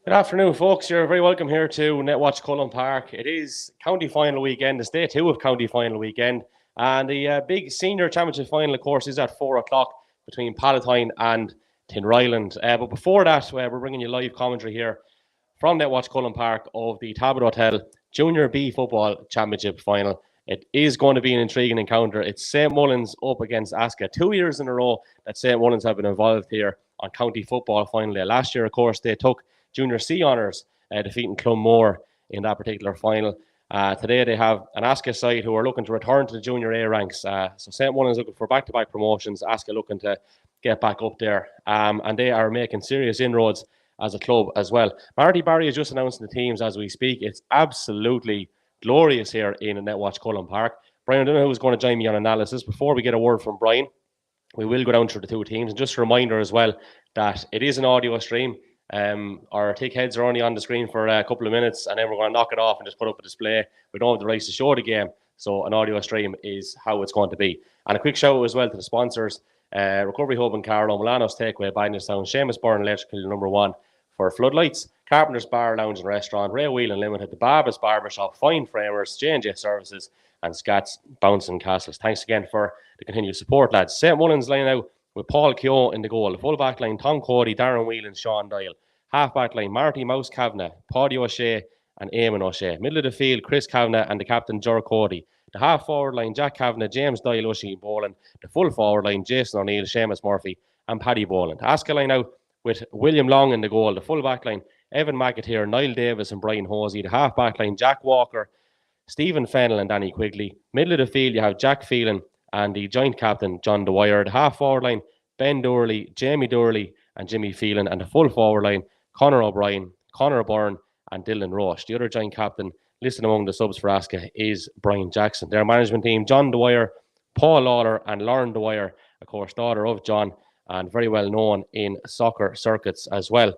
Good afternoon, folks. You're very welcome here to Netwatch Cullen Park. It is county final weekend. It's day 2 of county final weekend. And the big senior championship final, of course, is at 4 o'clock between Palatine and Tinryland. But before that, we're bringing you live commentary here from Netwatch Cullen Park of the Talbot Hotel Junior B Football Championship final. It is going to be an intriguing encounter. It's St. Mullins up against Asca. 2 years in a row that St. Mullins have been involved here on county football finally. Last year, of course, they took Junior C honours, defeating Clonmore in that particular final. Today they have an Asca side who are looking to return to the Junior A ranks. So St. Mullins looking for back-to-back promotions, Asca looking to get back up there. And they are making serious inroads as a club as well. Marty Barry is just announcing the teams as we speak. It's absolutely glorious here in Netwatch Cullen Park. Brian, I don't know who's going to join me on analysis. Before we get a word from Brian, we will go down through the two teams. And just a reminder as well that it is an audio stream. Our tick heads are only on the screen for a couple of minutes, and then we're going to knock it off and just put up a display. We don't have the rights to show the game, so an audio stream is how it's going to be. And a quick shout out as well to the sponsors: Recovery Hub in Carlow, Milano's Takeaway, Bindingstown, Seamus Byrne Electrical, number 1 for floodlights, Carpenter's Bar, Lounge and Restaurant, Ray Wheel Unlimited, the Barber's Barbershop, Fine Framers, J&J Services, and Scats Bouncing Castles. Thanks again for the continued support, lads. St. Mullins line out with Paul Keogh in the goal. The full back line, Tom Cody, Darren Whelan, Sean Doyle. Half back line, Marty Mouse Kavanagh, Paddy O'Shea and Eamon O'Shea. Middle of the field, Chris Kavanagh and the captain, Ger Cody. The half forward line, Jack Kavanagh, James Doyle, Usheen Boland. The full forward line, Jason O'Neill, Seamus Murphy and Paddy Boland. Asca line out with William Long in the goal. The full back line, Evan McAteer, Niall Davis and Brian Hosey. The half back line, Jack Walker, Stephen Fennell and Danny Quigley. Middle of the field, you have Jack Phelan and the joint captain, John Dwyer. The half forward line, Ben Durley, Jamie Durley and Jimmy Phelan. And the full forward line, Conor O'Brien, Conor Byrne and Dylan Roche. The other joint captain listed among the subs for Asca is Brian Jackson. Their management team, John Dwyer, Paul Lawler and Lauren Dwyer, of course, daughter of John and very well known in soccer circuits as well.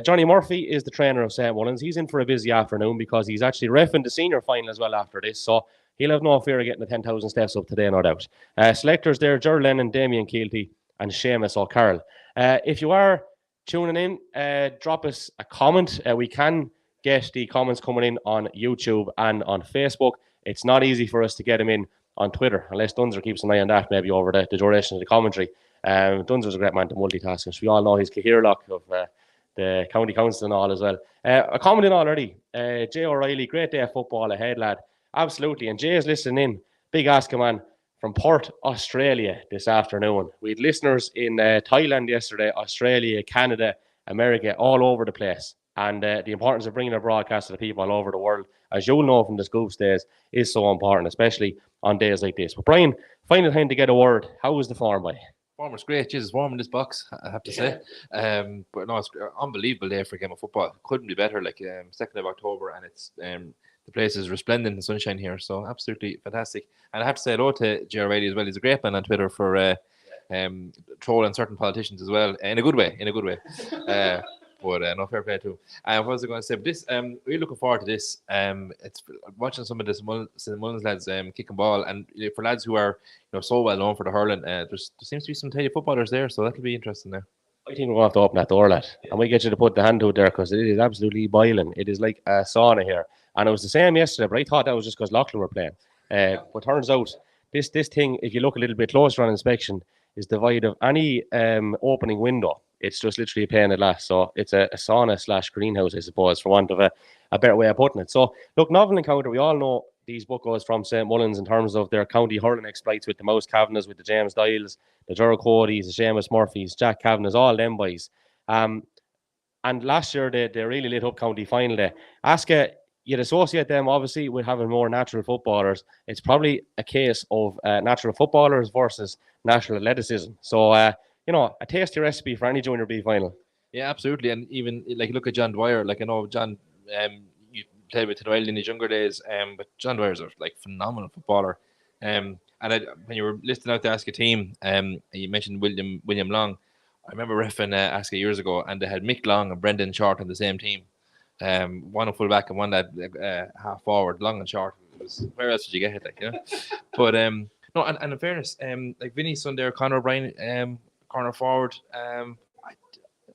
Johnny Murphy is the trainer of St. Mullins. He's in for a busy afternoon because he's actually reffing the senior final as well after this. So he'll have no fear of getting the 10,000 steps up today, no doubt. Selectors there, Ger Lennon, Damien Keelty and Seamus O'Carroll. If you are tuning in, drop us a comment. We can get the comments coming in on YouTube and on Facebook. It's not easy for us to get them in on Twitter, unless Dunzer keeps an eye on that maybe over the duration of the commentary. Dunzer's a great man to multitask, as we all know. He's Cahirlock of the county council and all as well. A comment in already. Jay O'Reilly, great day of football ahead, lad. Absolutely. And Jay is listening in. Big Asca man from Perth, Australia this afternoon. We had listeners in Thailand yesterday, Australia, Canada, America, all over the place. And the importance of bringing a broadcast to the people all over the world, as you'll know from the Scoops days, is so important, especially on days like this. But Brian, final time to get a word. How was the form, boy? Form was great. Jesus, warm in this box, I have to say. But no, it's an unbelievable day for a game of football. Couldn't be better. Like 2nd of October, and it's the place is resplendent in sunshine here. So absolutely fantastic. And I have to say hello to Jerry Riley as well. He's a great man on Twitter for trolling certain politicians as well, in a good way. But no, fair play too. What was I going to say? But this, really looking forward to this. It's watching some of this St. Mullins lads kicking ball, and for lads who are so well known for the hurling, there seems to be some tidy footballers there, so that'll be interesting there. I think we're going to have to open that door, lad. And we get you to put the hand to it there because it is absolutely boiling. It is like a sauna here. And it was the same yesterday, but I thought that was just because Loughlin were playing. But turns out, this thing, if you look a little bit closer on inspection, is devoid of any opening window. It's just literally a pane of glass. So it's a sauna / greenhouse, I suppose, for want of a better way of putting it. So, look, novel encounter. We all know these buckos from St. Mullins in terms of their county hurling exploits with the Mouse Kavanaghs, with the James Doyles, the Gerald Codys, the Seamus Murphys, Jack Kavanaghs, all them boys. And last year, they really lit up county final day. Asca, you'd associate them, obviously, with having more natural footballers. It's probably a case of natural footballers versus natural athleticism. So, a tasty recipe for any Junior B final. Yeah, absolutely. And even, like, look at John Dwyer. Like, I know, John, you played with Tinryland in his younger days, but John Dwyer's a phenomenal footballer. And when you were listing out the Asca team, you mentioned William Long. I remember reffing Asca years ago, and they had Mick Long and Brendan Short on the same team. One full back and one that half forward, long and short. Where else did you get it? But no, and in fairness, like Vinny's son there, Conor O'Brien, corner forward.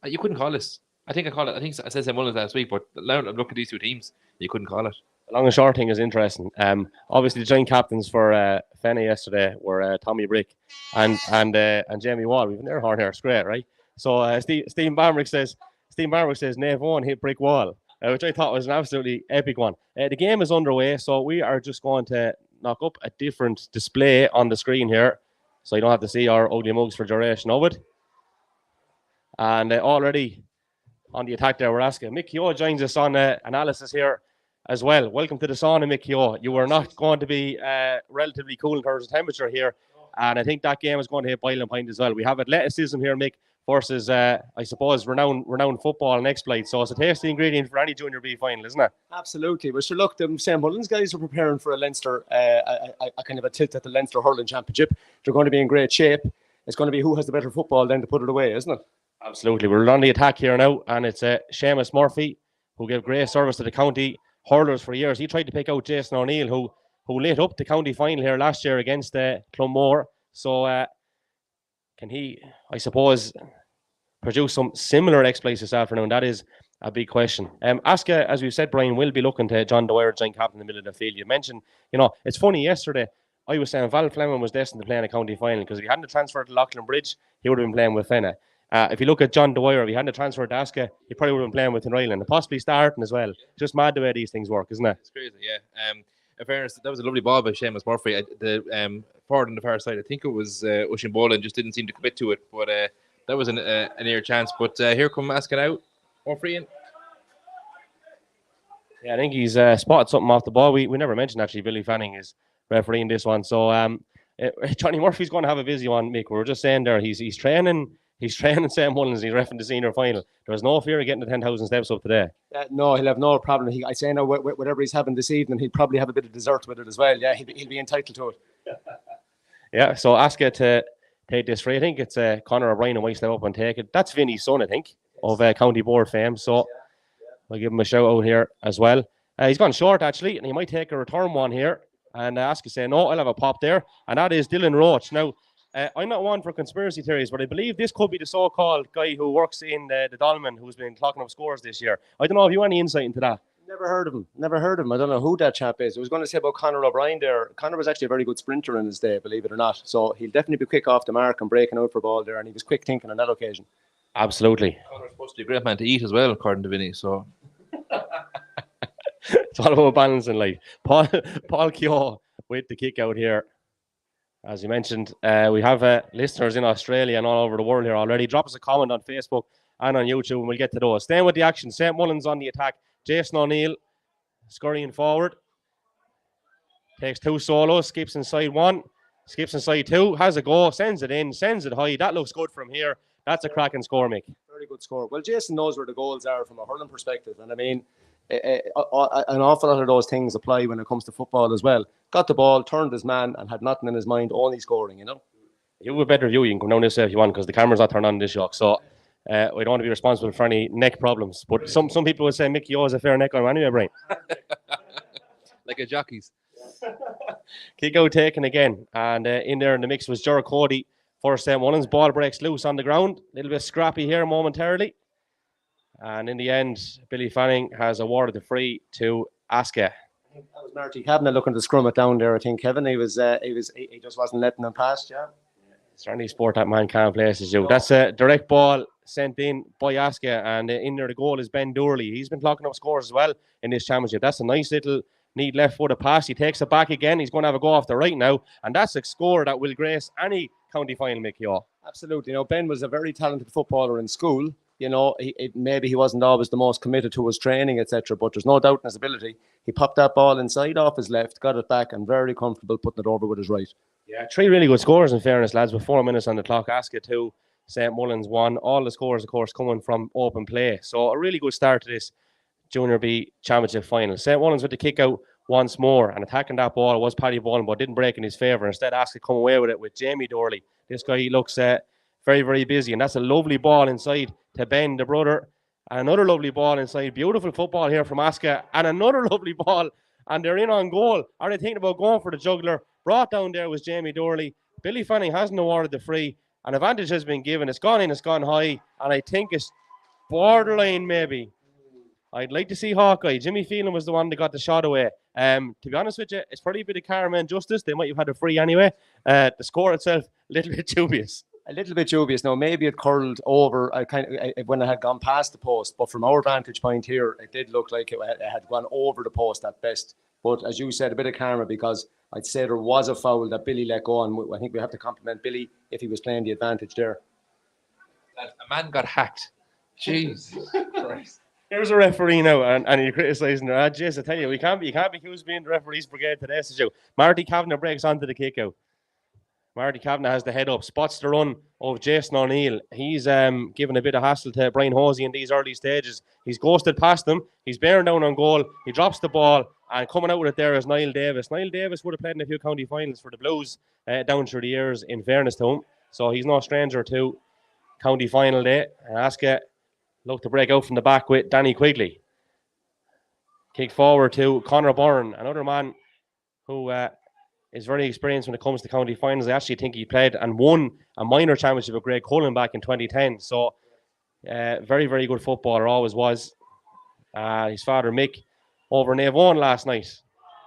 You couldn't call this. I think I called it. I think I said St. Mullins last week, but now look at these two teams. You couldn't call it. The long and short thing is interesting. Obviously the joint captains for Fenny yesterday were Tommy Brick and Jamie Wall. We've an air horn here. It's great, right? So Stephen Barmerick says Naomh Owen hit Brick Wall, which I thought was an absolutely epic one. The game is underway, so we are just going to knock up a different display on the screen here, so you don't have to see our ugly mugs for duration of it. And already on the attack there, we're asking Mick Keogh joins us on analysis here as well. Welcome to the sauna, Mick Keogh. You were not going to be relatively cool in terms of temperature here, and I think that game is going to hit boiling point as well. We have athleticism here, Mick, versus I suppose renowned football and exploit. So it's a tasty ingredient for any Junior B final, isn't it? Absolutely. But sure, look, the St. Mullins guys are preparing for a Leinster, a kind of a tilt at the Leinster Hurling Championship. They're going to be in great shape. It's going to be who has the better football then to put it away, isn't it? Absolutely. We're on the attack here now, and it's Seamus Murphy, who gave great service to the county hurlers for years. He tried to pick out Jason O'Neill, who lit up the county final here last year against Clonmore. So can he, I suppose, produce some similar exploits this afternoon? That is a big question. Asca, as we've said, Brian, will be looking to John Dwyer, joint captain in the middle of the field. You mentioned, it's funny, yesterday I was saying Val Fleming was destined to play in a county final, because if he hadn't transferred to Loughlin Bridge, he would have been playing with Fenna. If you look at John Dwyer, if he hadn't transferred to Asca, he probably would have been playing with Ireland and possibly starting as well. Just mad the way these things work, isn't it? It's crazy, yeah. In fairness, that was a lovely ball by Seamus Murphy. The forward on the far side, I think it was Oisin Boland, just didn't seem to commit to it, but that was an near chance. But here come Asca out. Murphy in. Yeah, I think he's spotted something off the ball. We never mentioned, actually, Billy Fanning is refereeing this one. So Johnny Murphy's going to have a busy one, Mick. We were just saying there, he's training. He's training St. Mullins. He's reffing the senior final. There was no fear of getting the 10,000 steps up today. No, he'll have no problem. I say now, whatever he's having this evening, he'll probably have a bit of dessert with it as well. Yeah, he'll be entitled to it. Yeah, so Asca to take this free. I think it's Conor O'Brien who might step up and take it. That's Vinny's son, I think, of County Board fame. So I'll give him a shout out here as well. He's gone short, actually, and he might take a return one here. And Asca saying, no, I'll have a pop there. And that is Dylan Roach. Now, I'm not one for conspiracy theories, but I believe this could be the so-called guy who works in the Dolman who's been clocking up scores this year. I don't know if you have any insight into that. Never heard of him. I don't know who that chap is. I was going to say about Conor O'Brien there. Conor was actually a very good sprinter in his day, believe it or not. So he'll definitely be quick off the mark and breaking out for ball there, and he was quick thinking on that occasion. Absolutely. Conor's supposed to be a great man to eat as well, according to Vinny. So it's all about balance in life. Paul Keogh with the kick out here. As you mentioned, we have listeners in Australia and all over the world here already. Drop us a comment on Facebook and on YouTube, and we'll get to those. Staying with the action, St. Mullins on the attack. Jason O'Neill scurrying forward. Takes two solos, skips inside one, skips inside two, has a go, sends it in, sends it high. That looks good from here. That's a cracking score, Mick. Very good score. Well, Jason knows where the goals are from a hurling perspective. And I mean, an awful lot of those things apply when it comes to football as well. Got the ball, turned his man, and had nothing in his mind, only scoring, You have a better view. You can come down this way if you want, because the camera's not turned on this shock. So we don't want to be responsible for any neck problems. But some people would say Mick Keogh has a fair neck on him anyway, Brian. Like a jockey's. Kick out taken again. And in there in the mix was Ger Cody for St. Mullins. Ball breaks loose on the ground. A little bit scrappy here momentarily. And in the end, Billy Fanning has awarded the free to Asca. I think that was Marty Kavanagh looking to scrum it down there. I think Kevin, he just wasn't letting them pass. Yeah. Certainly, sport that man can't play as you. That's a direct ball sent in by Asca, and in there the goal is Ben Durley. He's been clocking up scores as well in this championship. That's a nice little neat left-footed pass. He takes it back again. He's going to have a go off the right now, and that's a score that will grace any county final, Mick Keogh. Absolutely. Ben was a very talented footballer in school. Maybe he wasn't always the most committed to his training, etc. But there's no doubt in his ability. He popped that ball inside off his left, got it back, and very comfortable putting it over with his right. Yeah, 3 really good scores, in fairness, lads, with 4 minutes on the clock. Asca 2, St. Mullins 1. All the scores, of course, coming from open play. So a really good start to this Junior B Championship final. St. Mullins with the kick out once more, and attacking that ball was Paddy Boland, but didn't break in his favour. Instead, Asca come away with it with Jamie Dorley. This guy looks very, very busy, and that's a lovely ball inside to Ben, the brother, and another lovely ball inside. Beautiful football here from Asca, and another lovely ball, and they're in on goal. Are they thinking about going for the juggler? Brought down there was Jamie Dorley. Billy Fanning hasn't awarded the free. An advantage has been given. It's gone in, it's gone high, and I think it's Borderline, maybe. I'd like to see Hawkeye. Jimmy Phelan was the one that got the shot away. To be honest with you, it's probably a bit of karma and justice. They might have had a free anyway. The score itself, a little bit dubious. A little bit dubious. Now, maybe it curled over when it had gone past the post, but from our vantage point here, it did look like it had gone over the post at best. But as you said, a bit of karma, because I'd say there was a foul that Billy let go on. I think we have to compliment Billy if he was playing the advantage there. A man got hacked. Jeez Christ. Here's a referee now, and you're criticising her. Jeez, I tell you, you can't be accused of being the referee's brigade today, says you. Marty Kavanagh breaks onto the kick out. Marty Kavanagh has the head up, spots the run of Jason O'Neill. He's given a bit of hassle to Brian Hosey in these early stages. He's ghosted past him. He's bearing down on goal. He drops the ball, and coming out with it there is Niall Davis. Niall Davis would have played in a few county finals for the Blues down through the years, in fairness to him. So he's no stranger to county final day. And Asca look to break out from the back with Danny Quigley. Kick forward to Conor Byrne, another man who is very experienced when it comes to county finals. I actually think he played and won a minor championship with Greg Cullen back in 2010. So very, very good footballer, always was. His father, Mick, over Naomh last night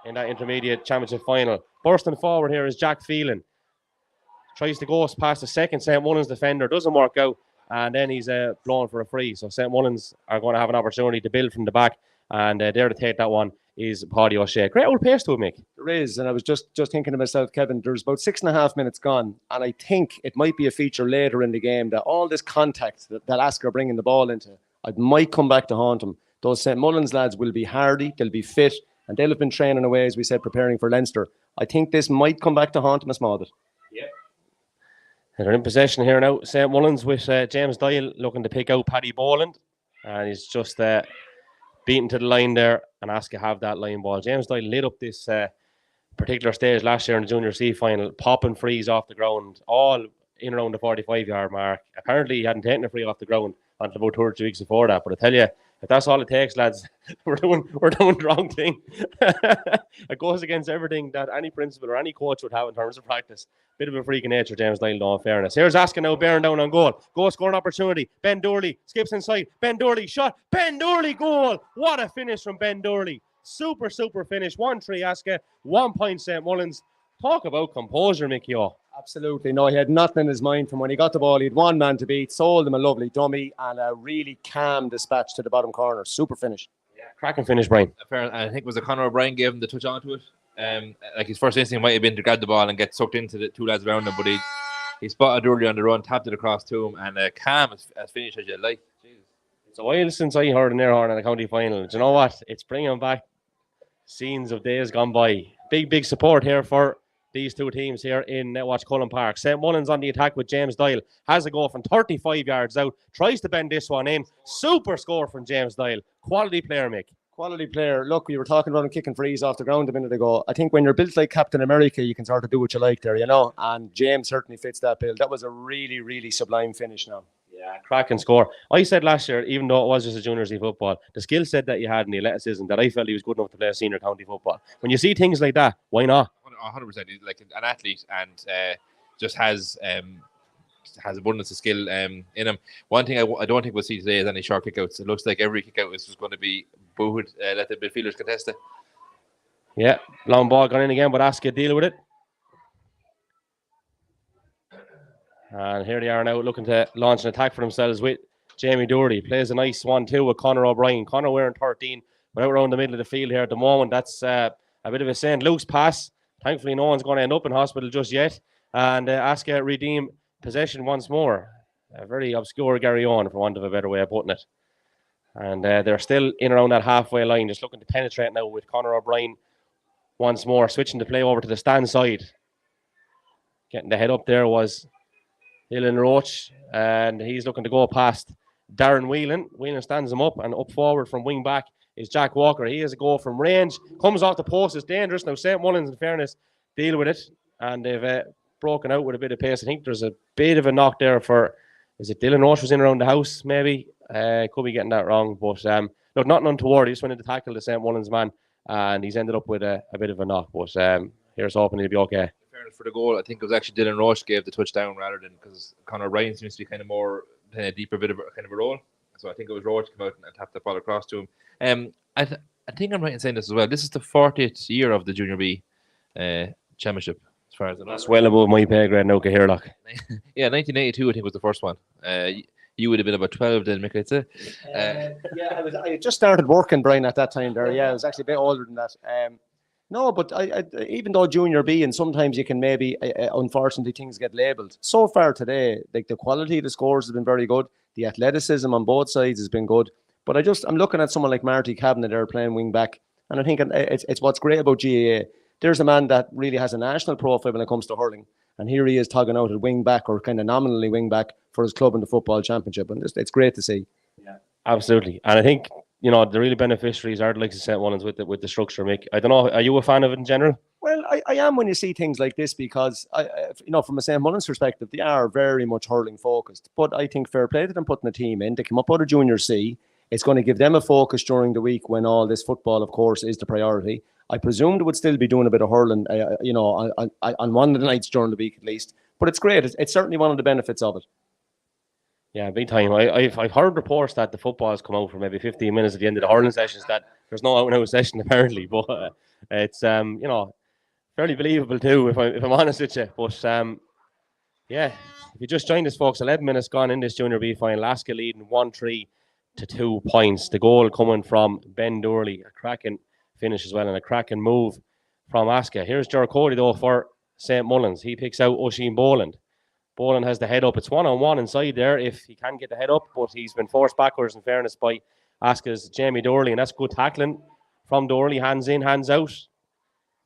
in that intermediate championship final. Bursting forward here is Jack Phelan. Tries to go past the second St. Mullins defender. Doesn't work out. And then he's blown for a free. So St. Mullins are going to have an opportunity to build from the back. And there to take that one is Paddy O'Shea. Great old pace to it, Mick. There is, and I was just thinking to myself, Kevin, there's about 6.5 minutes gone, and I think it might be a feature later in the game that all this contact that Asca are bringing the ball into, it might come back to haunt them. Those St. Mullins lads will be hardy, they'll be fit, and they'll have been training away, as we said, preparing for Leinster. I think this might come back to haunt them a small bit. Yeah. They're in possession here now. St. Mullins with James Doyle looking to pick out Paddy Boland, and he's just beaten to the line there, and Asca have that line ball. James Doyle lit up this particular stage last year in the Junior C final, popping frees off the ground, all in around the 45-yard mark. Apparently, he hadn't taken a free off the ground until about 2 or 3 weeks before that. But I tell you, if that's all it takes, lads, we're doing the wrong thing. It goes against everything that any principal or any coach would have in terms of practice. Bit of a freak of nature, James Doyle, though, in fairness. Here's Asca now bearing down on goal. Goal scoring opportunity. Ben Doorley skips inside. Ben Doorley shot. Ben Doorley goal. What a finish from Ben Doorley. Super, super finish. 1-3 Asca. 1 point St. Mullins. Talk about composure, Mickey. Absolutely. No, he had nothing in his mind from when he got the ball. He had one man to beat, sold him a lovely dummy, and a really calm dispatch to the bottom corner. Super finish. Yeah, cracking finish, Brian. I think it was Conor O'Brien gave him the touch onto it. Like his first instinct might have been to grab the ball and get sucked into the two lads around him, but he spotted early on the run, tapped it across to him, and calm as finish as you like. Jesus. It's a while since I heard an air horn in a county final. Do you know what? It's bringing back scenes of days gone by. Big support here for these two teams here in Netwatch Cullen Park. St. Mullins on the attack with James Doyle. Has a goal from 35 yards out. Tries to bend this one in. Super score from James Doyle. Quality player, Mick. Quality player. Look, we were talking about him kicking frees off the ground a minute ago. I think when you're built like Captain America, you can sort of do what you like there, you know. And James certainly fits that bill. That was a really, really sublime finish now. Yeah, cracking score. I said last year, even though it was just a junior C football, the skill set that you had in the athleticism, that I felt he was good enough to play a senior county football. When you see things like that, why not? 100%. He's like an athlete and just has abundance of skill in him. One thing I don't think we'll see today is any short kickouts. It looks like every kickout is just going to be booed. Let the midfielders contest it. Yeah, long ball gone in again, but Asca deal with it. And here they are now looking to launch an attack for themselves with Jamie Doherty. Plays a nice 1-2 with Conor O'Brien. Conor wearing 13, but out around the middle of the field here at the moment. That's a bit of a St. Luke's pass. Thankfully, no one's going to end up in hospital just yet. And Asca redeem possession once more. A very obscure Gary Owen, for want of a better way of putting it. And they're still in around that halfway line, just looking to penetrate now with Conor O'Brien once more. Switching the play over to the stand side. Getting the head up there was Dylan Roach, and he's looking to go past Darren Whelan. Whelan stands him up, and up forward from wing back is Jack Walker. He has a goal from range, comes off the post, it's dangerous. Now St. Mullins, in fairness, deal with it, and they've broken out with a bit of pace. I think there's a bit of a knock there for, is it Dylan Roach was in around the house, maybe? Could be getting that wrong, but look, nothing untoward. He just went in to tackle the St. Mullins man, and he's ended up with a bit of a knock, but here's hoping he'll be okay. For the goal, I think it was actually Dylan Roche gave the touchdown rather than, because Conor Ryan seems to be kind of more deeper bit of kind of a role. So I think it was Roach came out and tapped the ball across to him. I think I'm right in saying this as well. This is the 40th year of the Junior B championship, as far as I know. That's well above my pay grade now, Cahirlock. Yeah, 1982 I think was the first one. You would have been about 12 then, Mick, I'd say. Yeah, I had just started working, Brian, at that time there. Yeah, I was actually a bit older than that. No, but I even though Junior B, and sometimes you can maybe, unfortunately, things get labelled. So far today, like the quality of the scores has been very good. The athleticism on both sides has been good. But I'm looking at someone like Marty Kavanagh there playing wing back, and I think it's what's great about GAA. There's a man that really has a national profile when it comes to hurling, and here he is tugging out at wing back, or kind of nominally wing back, for his club in the football championship, and it's great to see. Yeah, absolutely. And I think the really beneficiaries are the likes of St. Mullins with the structure. Mick, I don't know, are you a fan of it in general? Well, I am when you see things like this, because from a St. Mullins perspective, they are very much hurling focused. But I think fair play to them putting a team in. They come up out of Junior C. It's going to give them a focus during the week when all this football, of course, is the priority. I presume they would still be doing a bit of hurling, on one of the nights during the week at least. But it's great. It's certainly one of the benefits of it. Yeah, big time. I've heard reports that the football has come out for maybe 15 minutes at the end of the hurling sessions, that there's no out-and-out session apparently. But it's fairly believable too, if I'm honest with you. But yeah, if you just joined us, folks, 11 minutes gone in this Junior B final. Asca leading 1-3 to 2 points. The goal coming from Ben Durley, a cracking finish as well, and a cracking move from Asca. Here's Ger Cody though for St. Mullins. He picks out Oisin Boland. Boland has the head up. It's 1-on-1 inside there if he can get the head up, but he's been forced backwards in fairness by Asca's Jamie Dorley, and that's good tackling from Dorley. Hands in, hands out.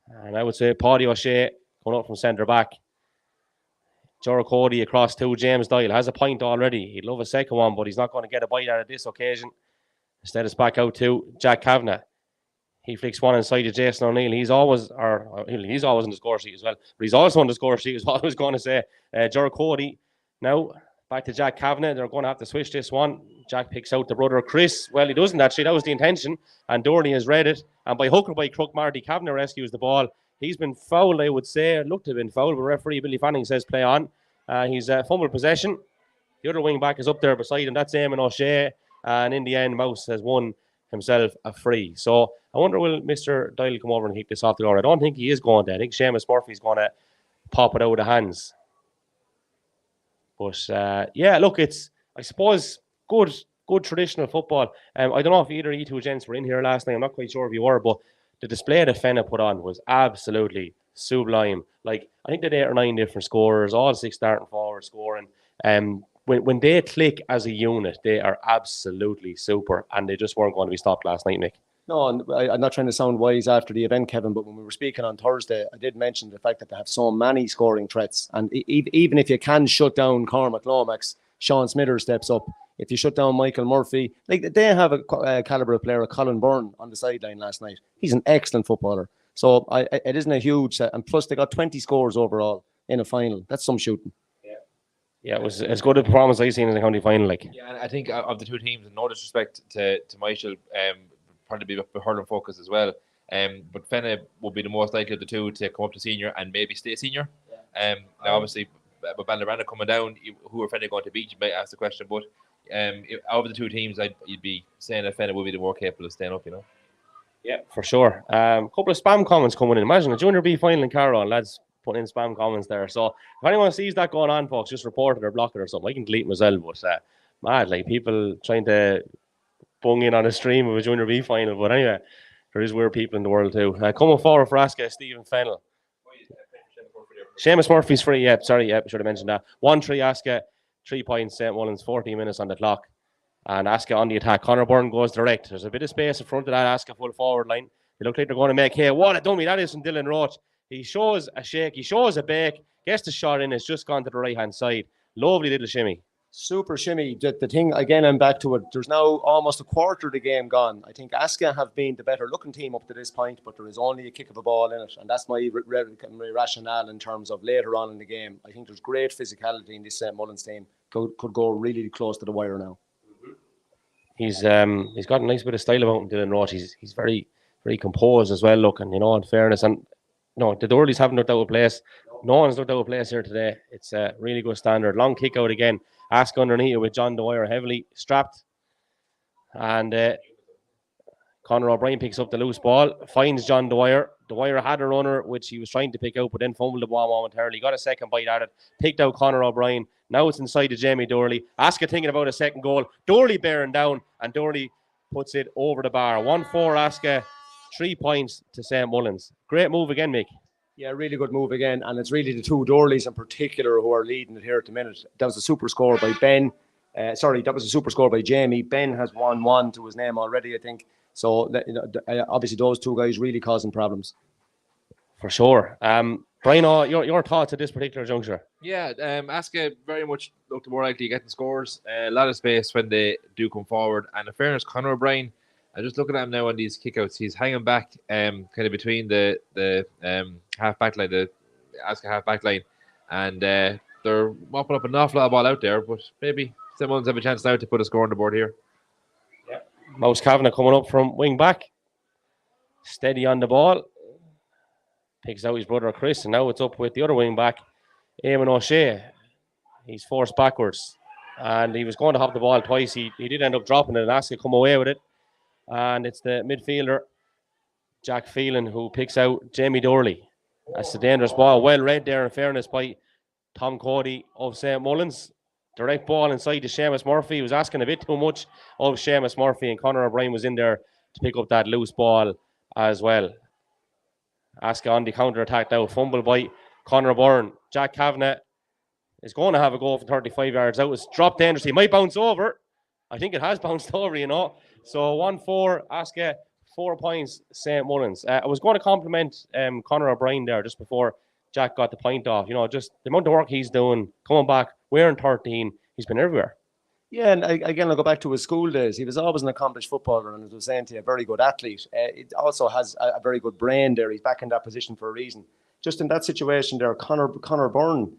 And I would say Paddy O'Shea going up from centre back. Jora Cody across to James Doyle. Has a point already. He'd love a second one, but he's not going to get a bite out of this occasion. Instead, it's back out to Jack Kavanagh. He flicks one inside to Jason O'Neill. He's always on the score sheet as well. But he's also on the score sheet, is what I was going to say. Jora Cody. Now, back to Jack Kavanagh. They're going to have to switch this one. Jack picks out the brother Chris. Well, he doesn't actually. That was the intention. And Dorley has read it. And by hook or by crook, Marty Kavanagh rescues the ball. He's been fouled, I would say. Looked to have been fouled, but referee Billy Fanning says play on. He's fumbled possession. The other wing back is up there beside him. That's Eamon O'Shea. And in the end, Mouse has won himself a free. So I wonder, will Mr. Doyle come over and kick this off the ground? I don't think he is going to. I think Seamus Murphy's going to pop it out of the hands. But yeah, look, it's, I suppose, good traditional football. I don't know if either of you two gents were in here last night. I'm not quite sure if you were, but the display that Fenna put on was absolutely sublime. Like, I think they had 8 or 9 different scorers, all 6 starting forward scoring. When they click as a unit, they are absolutely super, and they just weren't going to be stopped last night, Nick. No, and I'm not trying to sound wise after the event, Kevin, but when we were speaking on Thursday, I did mention the fact that they have so many scoring threats. And even if you can shut down Cormac Lomax, Sean Smithers steps up. If you shut down Michael Murphy, like, they have a calibre of player, Colin Byrne, on the sideline last night. He's an excellent footballer. So it isn't a huge set. And plus, they got 20 scores overall in a final. That's some shooting. Yeah, it was as good a performance I've seen in the county final. Like, yeah, and I think of the two teams, and no disrespect to Michael, probably be a hurling focus as well. But Fenna will be the most likely of the two to come up to senior and maybe stay senior. Now, obviously, with Ballarana coming down, who are Fenna going to beat? You might ask the question. But out of the two teams, you'd be saying that Fenna will be the more capable of staying up. You know. Yeah, for sure. Couple of spam comments coming in. Imagine a Junior B final in Carlow, lads putting in spam comments there. So if anyone sees that going on, folks, just report it or block it or something. I can delete myself, but mad, like, people trying to bung in on a stream of a Junior B final. But anyway, there is weird people in the world too. Coming forward for Asca, Stephen Fennell. Seamus Murphy's free. Yeah, sorry. Yeah, should have mentioned that. 1-3 Asca, 3 points St. Mullins, 14 minutes on the clock. And Asca on the attack. Conor Byrne goes direct. There's a bit of space in front of that Asca full forward line. They look like they're going to make hay. What a dummy that is from Dylan Roach. He shows a shake. He shows a bake. Gets the shot in. It's just gone to the right-hand side. Lovely little shimmy. Super shimmy. The thing, again, I'm back to it. There's now almost a quarter of the game gone. I think Asca have been the better looking team up to this point, but there is only a kick of a ball in it. And that's my rationale in terms of later on in the game. I think there's great physicality in this St. Mullins team. Could go really close to the wire now. He's got a nice bit of style about him, Dylan Roach. He's very, very composed as well, looking, in fairness. And no, the Dohertys haven't looked out of place. No one's looked out of place here today. It's a really good standard. Long kick out again. Asca underneath it with John Dwyer heavily strapped. And Conor O'Brien picks up the loose ball, finds John Dwyer. Dwyer had a runner, which he was trying to pick out, but then fumbled the ball momentarily. Got a second bite at it, picked out Conor O'Brien. Now it's inside to Jamie Dorley. Asca thinking about a second goal. Dorley bearing down, and Dorley puts it over the bar. 1-4 Asca, 3 points to St. Mullins. Great move again, Mick. Yeah, really good move again. And it's really the two Dorleys in particular who are leading it here at the minute. That was a super score by Ben. That was a super score by Jamie. Ben has 1-1 to his name already, I think. So obviously those two guys really causing problems. For sure. Brian, your thoughts at this particular juncture? Yeah, Asca very much look more likely getting scores. A lot of space when they do come forward. And in fairness, Conor O'Brien, I'm just looking at him now on these kickouts. He's hanging back kind of between the half back line, the Asca half back line. And they're mopping up an awful lot of ball out there. But maybe someone's have a chance now to put a score on the board here. Mouse Kavanagh coming up from wing back. Steady on the ball. Picks out his brother Chris, and now it's up with the other wing back, Eamon O'Shea. He's forced backwards, and he was going to hop the ball twice. He did end up dropping it, and Asca come away with it. And it's the midfielder, Jack Phelan, who picks out Jamie Dorley. That's the dangerous ball. Well read there, in fairness, by Tom Cody of St. Mullins. Direct ball inside to Seamus Murphy. He was asking a bit too much of Seamus Murphy, and Conor O'Brien was in there to pick up that loose ball as well. Asca on the counter-attack now. Fumble by Conor Byrne. Jack Kavanagh is going to have a goal from 35 yards out. It's dropped dangerously. It might bounce over. I think it has bounced over, So 1-4, Asca, 4 points, St. Mullins. I was going to compliment Conor O'Brien there just before Jack got the point off. Just the amount of work he's doing, coming back, wearing 13. He's been everywhere. Yeah, and again, I'll go back to his school days. He was always an accomplished footballer, and as I was saying to you, a very good athlete. It also has a very good brain there. He's back in that position for a reason. Just in that situation there, Conor Byrne,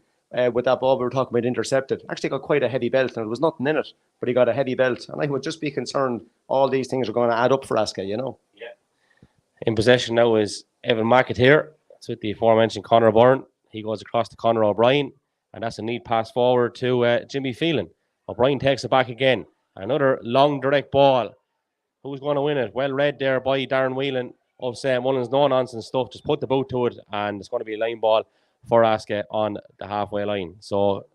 with that ball we were talking about intercepted, actually got quite a heavy belt, and there was nothing in it, but he got a heavy belt. And I would just be concerned all these things are going to add up for Asca, Yeah. In possession now is Evan McAteer. It's with the aforementioned Conor Byrne. He goes across to Conor O'Brien, and that's a neat pass forward to Jimmy Phelan. O'Brien takes it back again. Another long direct ball. Who's going to win it? Well read there by Darren Whelan of St. Mullins. No nonsense stuff. Just put the boot to it, and it's going to be a line ball for Asca on the halfway line. So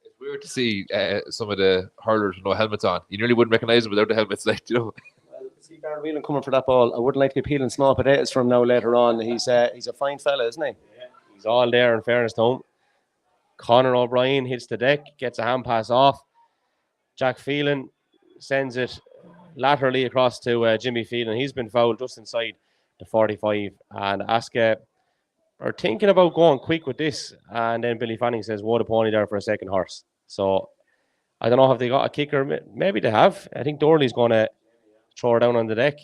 it's weird to see some of the hurlers with no helmets on. You nearly wouldn't recognise them without the helmets, Well, see Darren Whelan coming for that ball. I wouldn't like to be peeling small potatoes from now later on. He's a fine fella, isn't he? Yeah, he's all there, in fairness to him. Conor O'Brien hits the deck, gets a hand pass off. Jack Phelan sends it laterally across to Jimmy Phelan. He's been fouled just inside the 45. And Asca are thinking about going quick with this. And then Billy Fanning says, "Whoa, the pony there for a second horse." So I don't know if they got a kicker. Maybe they have. I think Dorley's going to throw her down on the deck,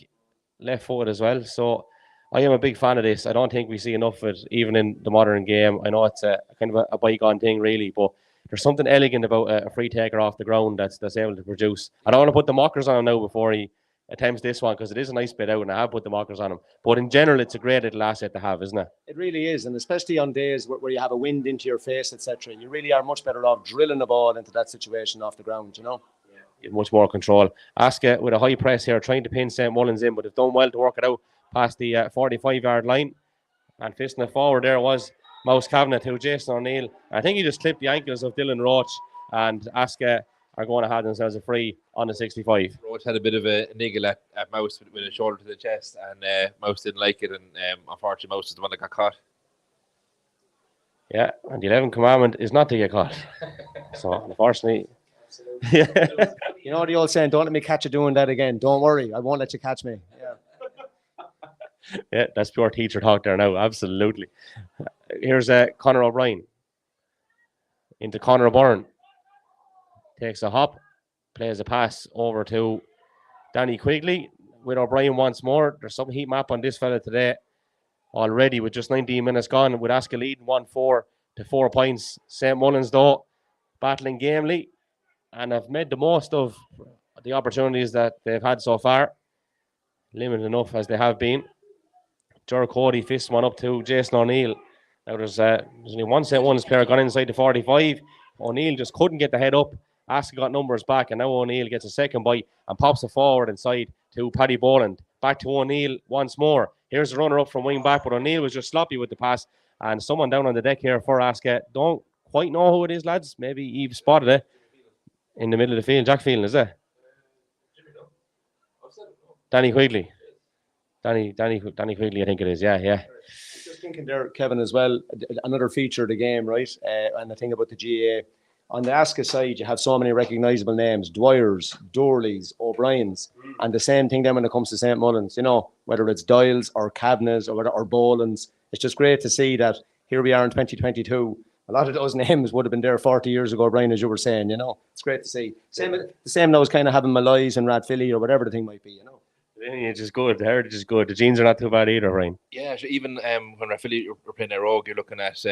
left foot as well. So I am a big fan of this. I don't think we see enough of it, even in the modern game. I know it's a kind of a bygone thing, really, but there's something elegant about a free taker off the ground that's able to produce. I don't want to put the mockers on him now before he attempts this one, because it is a nice bit out, and I have put the mockers on him. But in general, it's a great little asset to have, isn't it? It really is, and especially on days where you have a wind into your face, etc. You really are much better off drilling the ball into that situation off the ground, Yeah. You have much more control. Asca with a high press here, trying to pin St. Mullins in, but they've done well to work it out past the 45-yard line. And fisting it forward there was Mouse Kavanagh to Jason O'Neill. I think he just clipped the ankles of Dylan Roach, and Asca are going to have themselves a free on the 65. Roach had a bit of a niggle at Mouse with a shoulder to the chest, and Mouse didn't like it, and unfortunately Mouse is the one that got caught. Yeah, and the 11th commandment is not to get caught. So unfortunately, yeah. You know the old saying, "Don't let me catch you doing that again." Don't worry, I won't let you catch me. Yeah. Yeah, that's pure teacher talk there now. Absolutely. Here's Conor O'Brien into Conor Byrne. Takes a hop, plays a pass over to Danny Quigley with O'Brien once more. There's some heat map on this fella today already with just 19 minutes gone, with Asca leading 1-4 to 4 points. St. Mullins, though, battling gamely and have made the most of the opportunities that they've had so far. Limited enough as they have been. Ger Cody fists one up to Jason O'Neill. Now there's only one St. Mullins player gone inside the 45. O'Neill just couldn't get the head up Asca got numbers back, and now O'Neill gets a second bite and pops it forward inside to Paddy Boland. Back to O'Neill once more. Here's the runner up from wing back, but O'Neill was just sloppy with the pass. And someone down on the deck here for Asca. Don't quite know who it is, lads. Maybe Eve spotted it in the middle of the field. Jack Phelan, is it? Danny Quigley. Danny Quigley, I think it is. Yeah. Just thinking there, Kevin, as well, another feature of the game, right? And the thing about the GAA, on the Asca side, you have so many recognisable names: Dwyers, Dorleys, O'Briens, and the same thing then when it comes to St. Mullins. You know, whether it's Doyle's or Kavanagh's or Boland's, it's just great to see that here we are in 2022. A lot of those names would have been there 40 years ago, Brian, as you were saying. You know, it's great to see. The same now as kind of having Malloy's and Radphilly or whatever the thing might be. You know. The lineage is good. The heritage is good. The genes are not too bad either, Ryan. Yeah, so even when Rathvilly were playing their rogue, you're looking at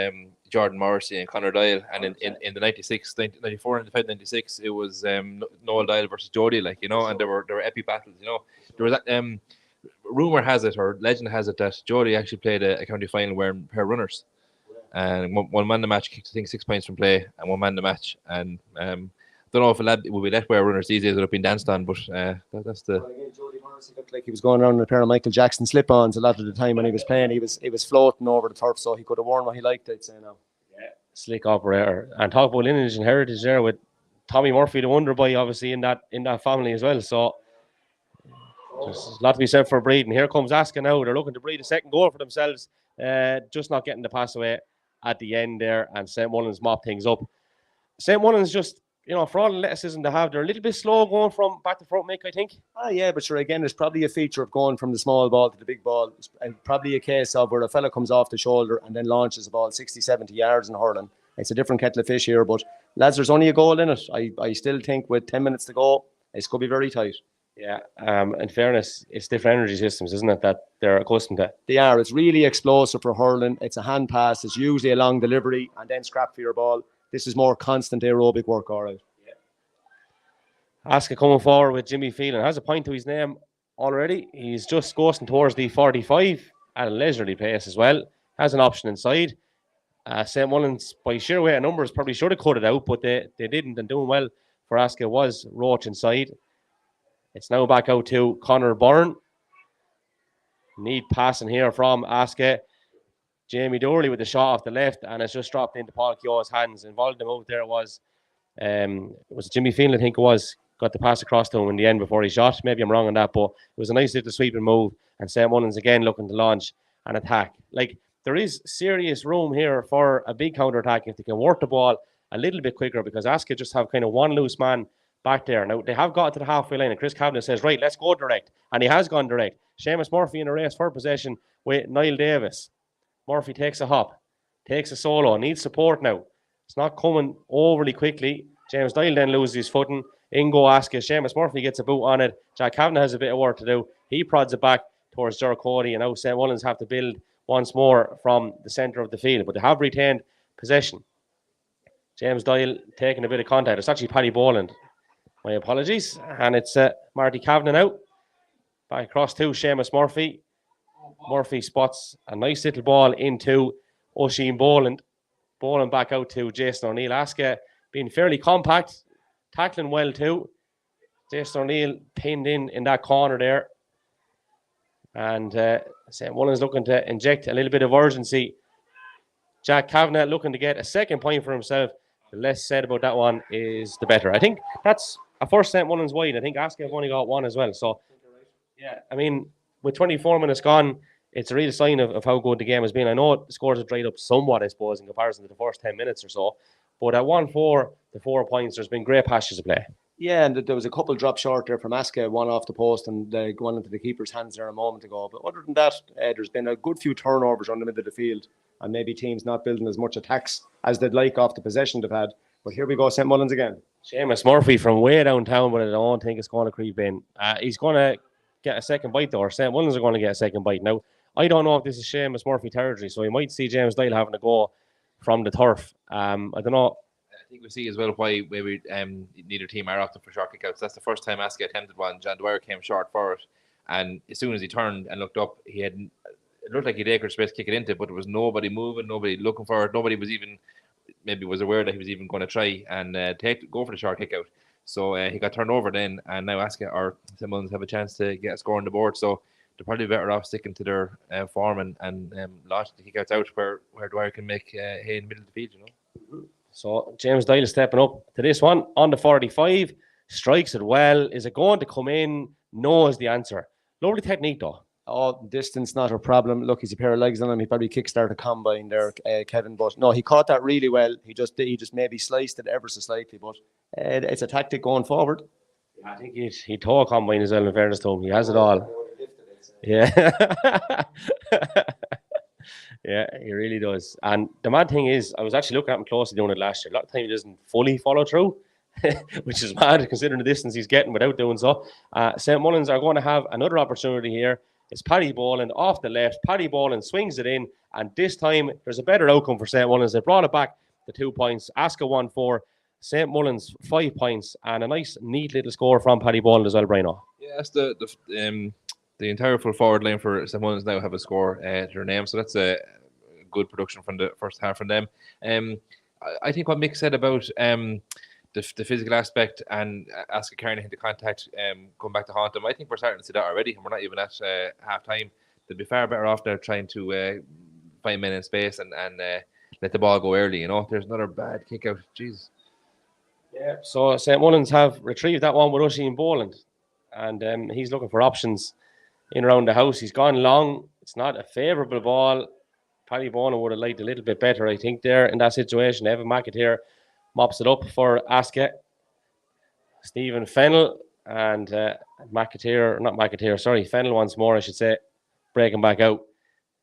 Jordan Morrissey and Conor Doyle, and in the 96, 94, 95, 96, it was Noel Doyle versus Jody, like, you know, and there were epic battles, you know. There was that rumor has it, or legend has it, that Jody actually played a county final wearing pair of runners, and one man in the match kicked, I think, 6 points from play, and one man in the match, and don't know if a lad will be let wear runners these days. It would have been danced on, but that's the. Well, again, Jody Morrissey looked like he was going around in a pair of Michael Jackson slip-ons a lot of the time when he was playing. He was floating over the turf, so he could have worn what he liked, I'd say now. Yeah, slick operator. And talk about lineage and heritage there with Tommy Murphy, the Wonder Boy, obviously in that family as well. So there's a lot to be said for breeding. Here comes Asca now. They're looking to breed a second goal for themselves. Just not getting the pass away at the end there, and St. Mullins mop things up. St. Mullins just, you know, for all the athleticism they have, they're a little bit slow going from back to front, Mick, I think. Yeah, but sure, again, it's probably a feature of going from the small ball to the big ball. It's probably a case of where a fella comes off the shoulder and then launches the ball 60, 70 yards in hurling. It's a different kettle of fish here, but lads, there's only a goal in it. I still think with 10 minutes to go, it's going to be very tight. Yeah, in fairness, it's different energy systems, isn't it, that they're accustomed to? They are. It's really explosive for hurling. It's a hand pass. It's usually a long delivery and then scrap for your ball. This is more constant aerobic work, all right. Asca coming forward with Jimmy Phelan. Has a point to his name already. He's just ghosting towards the 45 at a leisurely pace as well. Has an option inside. St. Mullins, by sheer weight of numbers, probably should have cut it out, but they didn't. And doing well for Asca was Roach inside. It's now back out to Conor Byrne. Need passing here from Asca. Jamie Dorley with the shot off the left, and it's just dropped into Paul Keogh's hands. Involved in the move there it was Jimmy Phelan, I think it was. Got the pass across to him in the end before he shot. Maybe I'm wrong on that, but it was a nice little sweeping move. And St. Mullins again looking to launch an attack. Like, there is serious room here for a big counter-attack if they can work the ball a little bit quicker, because Asca just have kind of one loose man back there. Now, they have got to the halfway line, and Chris Kavanagh says, right, let's go direct. And he has gone direct. Seamus Murphy in a race for possession with Niall Davis. Murphy takes a hop, takes a solo, needs support now. It's not coming overly quickly. James Doyle then loses his footing. In go Asca. Seamus Murphy gets a boot on it. Jack Kavanagh has a bit of work to do. He prods it back towards Ger Cody, and now St. Mullins have to build once more from the centre of the field, but they have retained possession. James Doyle taking a bit of contact. It's actually Paddy Boland. My apologies. And it's Marty Kavanagh now. Back across to Seamus Murphy. Murphy spots a nice little ball into Oisin Boland. Boland back out to Jason O'Neill. Asca being fairly compact, tackling well too. Jason O'Neill pinned in that corner there. And St. Mullins looking to inject a little bit of urgency. Jack Kavanagh looking to get a second point for himself. The less said about that one is the better. I think that's a first St. Mullins wide. I think Asca have only got one as well. So, yeah, I mean, with 24 minutes gone, it's a real sign of how good the game has been. I know the scores have dried up somewhat, I suppose, in comparison to the first 10 minutes or so. But at 1-4, the 4 points, there's been great passages of play. Yeah, and there was a couple drop short there from Asca, one off the post and one into the keeper's hands there a moment ago. But other than that, there's been a good few turnovers on the middle of the field, and maybe teams not building as much attacks as they'd like off the possession they've had. But here we go, St. Mullins again. Seamus Murphy from way downtown, but I don't think it's going to creep in. He's going to get a second bite, though, or St. Mullins are going to get a second bite. Now, I don't know if this is Seamus Murphy territory, so you might see James Doyle having to go from the turf. I don't know. I think we see as well why maybe neither team are opting for short kickouts. That's the first time Asca attempted one. John Dwyer came short for it, and as soon as he turned and looked up, it looked like he had acre space to kick it into, but there was nobody moving, nobody looking for it, nobody was even maybe was aware that he was even going to try and go for the short kick out. So he got turned over then, and now Asca or St. Mullins have a chance to get a score on the board. So they're probably better off sticking to their form and launching the kick outs out where Dwyer can make hay in the middle of the field, you know. So James Doyle is stepping up to this one on the 45, strikes it well. Is it going to come in? No is the answer. Lovely technique though. Oh, distance not a problem. Look, he's a pair of legs on him. He probably kickstart a combine there, Kevin. But no, he caught that really well. He just maybe sliced it ever so slightly. But it's a tactic going forward. I think he tore a combine as well. In fairness to him, he has it all. Yeah, yeah, he really does. And the mad thing is, I was actually looking at him closely doing it last year. A lot of time he doesn't fully follow through, which is mad considering the distance he's getting without doing so. St. Mullins are going to have another opportunity here. It's Paddy Boland off the left. Paddy Boland swings it in, and this time there's a better outcome for St. Mullins. They brought it back to 2 points. Asca 1-4, St. Mullins 5 points, and a nice, neat little score from Paddy Boland as well, Brian. Yeah, that's the entire full forward line for St. Mullins now have a score to their name, so that's a good production from the first half from them. I think what Mick said about the physical aspect and Asca carrying into contact, going back to haunt them, I think we're starting to see that already, and we're not even at half time. They'd be far better off there trying to find men in space and let the ball go early. You know, there's another bad kick out. Jeez. Yeah. So St. Mullins have retrieved that one with Oisin Boland, and he's looking for options in around the house. He's gone long. It's not a favourable ball. Paddy Boland would have liked a little bit better, I think, there in that situation. Evan McAteer mops it up for Asca. Stephen Fennell and Fennell once more, I should say, breaking back out.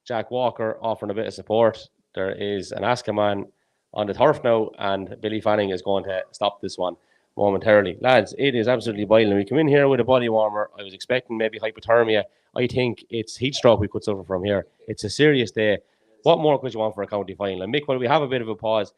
Jack Walker offering a bit of support. There is an Asca man on the turf now, and Billy Fanning is going to stop this one momentarily. Lads, it is absolutely boiling. We come in here with a body warmer. I was expecting maybe hypothermia. I think it's heat stroke we could suffer from here. It's a serious day. What more could you want for a county final? And Mick, while we have a bit of a pause,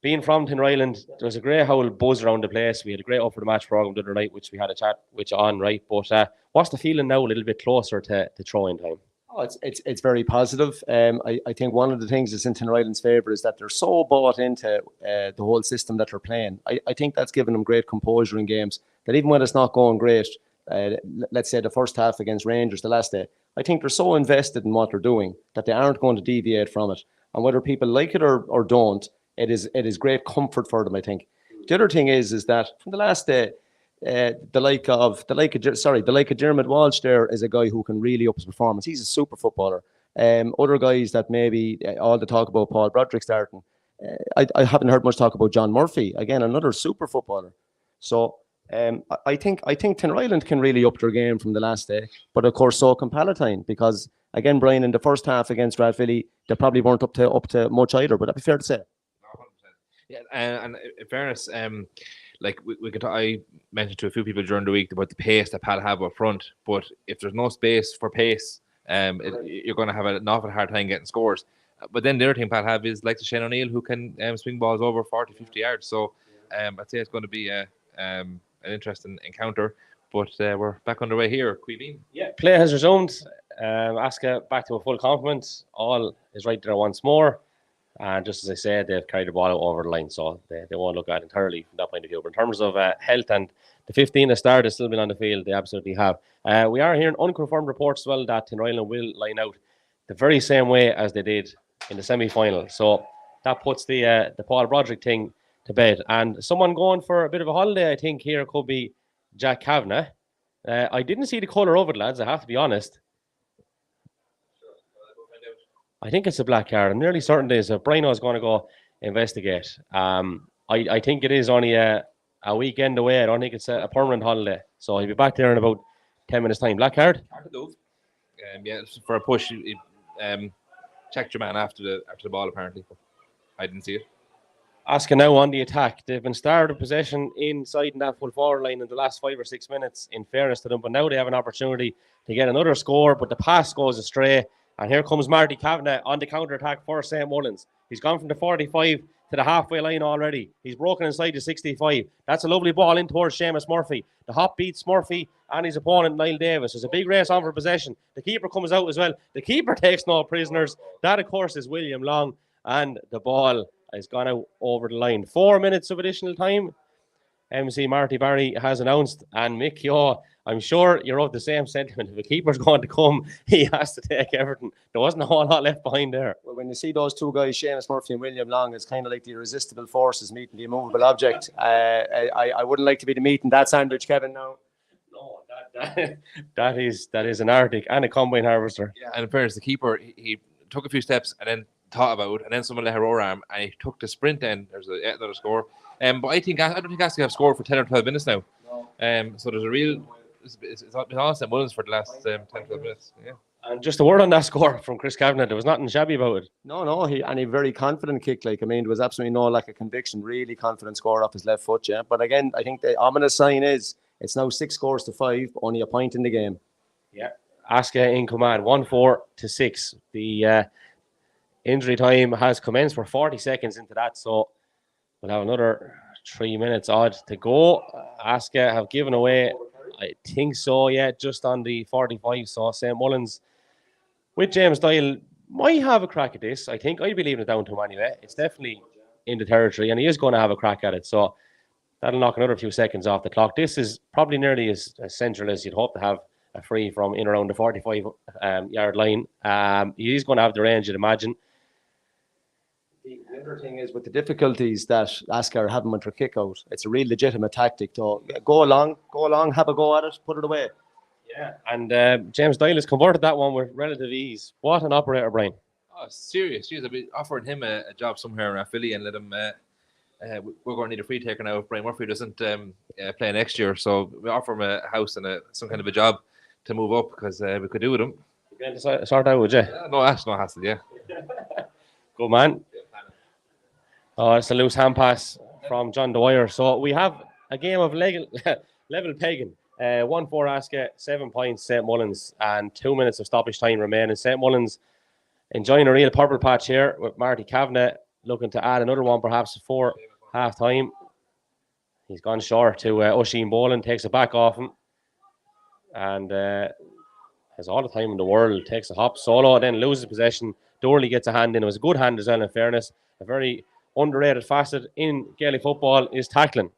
being from Tinryland, there's a great whole buzz around the place. We had a great up for the match program the other night, which we had a chat on, right? But what's the feeling now a little bit closer to throw-in time? Oh, it's very positive. I think one of the things that's in Tinryland's favour is that they're so bought into the whole system that they're playing. I think that's given them great composure in games, that even when it's not going great, let's say the first half against Rangers the last day, I think they're so invested in what they're doing that they aren't going to deviate from it. And whether people like it or don't, it is great comfort for them, I think. The other thing is that from the last day, the like of Dermot Walsh there is a guy who can really up his performance. He's a super footballer. Other guys that maybe all the talk about Paul Broderick starting, I haven't heard much talk about John Murphy. Again, another super footballer. So I think Tinryland can really up their game from the last day, but of course so can Palatine, because again, Brian, in the first half against Rathvilly, they probably weren't up to much either. But that'd be fair to say. Yeah, and in fairness, like we could. I mentioned to a few people during the week about the pace that Pal have up front, but if there's no space for pace, you're going to have an awful hard time getting scores. But then the other thing Pal have is like Shane O'Neill, who can swing balls over 40, 50 yards. So I'd say it's going to be an interesting encounter. But we're back underway here, Queeveen. Yeah, play has resumed. Asca back to a full complement. All is right there once more. And just as I said, they've carried the ball out over the line, so they won't look at it entirely from that point of view. But in terms of health and the 15 that started still been on the field, they absolutely have. We are hearing unconfirmed reports as well that Tinryland will line out the very same way as they did in the semi-final. So that puts the Paul Broderick thing to bed. And someone going for a bit of a holiday, I think, here could be Jack Kavanagh. I didn't see the colour of it, lads, I have to be honest. I think it's a black card. I'm nearly certain it is. Brino is going to go investigate. I think it is only a weekend away. I don't think it's a permanent holiday. So he'll be back there in about 10 minutes' time. Black card? Yeah, for a push. Checked your man after the ball, apparently. But I didn't see it. Asca now on the attack. They've been starved of possession inside in that full forward line in the last 5 or 6 minutes, in fairness to them. But now they have an opportunity to get another score, but the pass goes astray. And here comes Marty Kavanagh on the counter-attack for St. Mullins. He's gone from the 45 to the halfway line already. He's broken inside the 65. That's a lovely ball in towards Seamus Murphy. The hop beats Murphy and his opponent, Niall Davis. There's a big race on for possession. The keeper comes out as well. The keeper takes no prisoners. That, of course, is William Long. And the ball has gone out over the line. 4 minutes of additional time. MC Marty Barry has announced, and Mick, I'm sure you're of the same sentiment. If a keeper's going to come, he has to take everything. There wasn't a whole lot left behind there. Well, when you see those two guys, Seamus Murphy and William Long, it's kind of like the irresistible forces meeting the immovable object. I wouldn't like to be the meat in that sandwich, Kevin. Now, no, that is an Arctic and a combine harvester. Yeah, and in fairness, the keeper he took a few steps and then thought about it, and then someone let her overarm, and he took the sprint. Then there's another score. But I don't think Asca have scored for 10 or 12 minutes now. So there's a real. It's been on St. Mullins for the last 10 or 12 minutes. Yeah. And just a word on that score from Chris Kavanagh. There was nothing shabby about it. No, he very confident kick. Like, I mean, there was absolutely no lack of conviction. Really confident score off his left foot. Yeah, but again, I think the ominous sign is it's now 6 scores to 5, only a point in the game. Yeah, Asca in command, 1-4-6. The injury time has commenced. We're 40 seconds into that, so we'll have another 3 minutes odd to go. Asca have given away, I think so, yeah, just on the 45. So St. Mullins with James Doyle might have a crack at this. I think I'd be leaving it down to him anyway. It's definitely in the territory, and he is going to have a crack at it. So that'll knock another few seconds off the clock. This is probably nearly as central as you'd hope to have a free from in around the 45 yard line. He's going to have the range, you'd imagine. The other thing is with the difficulties that Asca are having with their kick out, it's a real legitimate tactic to go along, have a go at it, put it away. Yeah, and James Doyle has converted that one with relative ease. What an operator, Brian. Oh, serious. Jeez, I've been offering him a job somewhere in Philly and let him. We're going to need a free taker now if Brian Murphy doesn't play next year. So we offer him a house and some kind of a job to move up because we could do with him. You're going to sort out, would you? No, that's no hassle, yeah. Good man. Oh, it's a loose hand pass from John Dwyer. So we have a game of level pegging. 1-4 Asca, 7 points St. Mullins, and 2 minutes of stoppage time remaining. St. Mullins enjoying a real purple patch here with Marty Kavanagh looking to add another one perhaps before half time. He's gone short to Oisin Boland, takes it back off him, and has all the time in the world, takes a hop solo, then loses possession. Dorley gets a hand in. It was a good hand as well, in fairness. A very underrated facet in Gaelic football is tackling,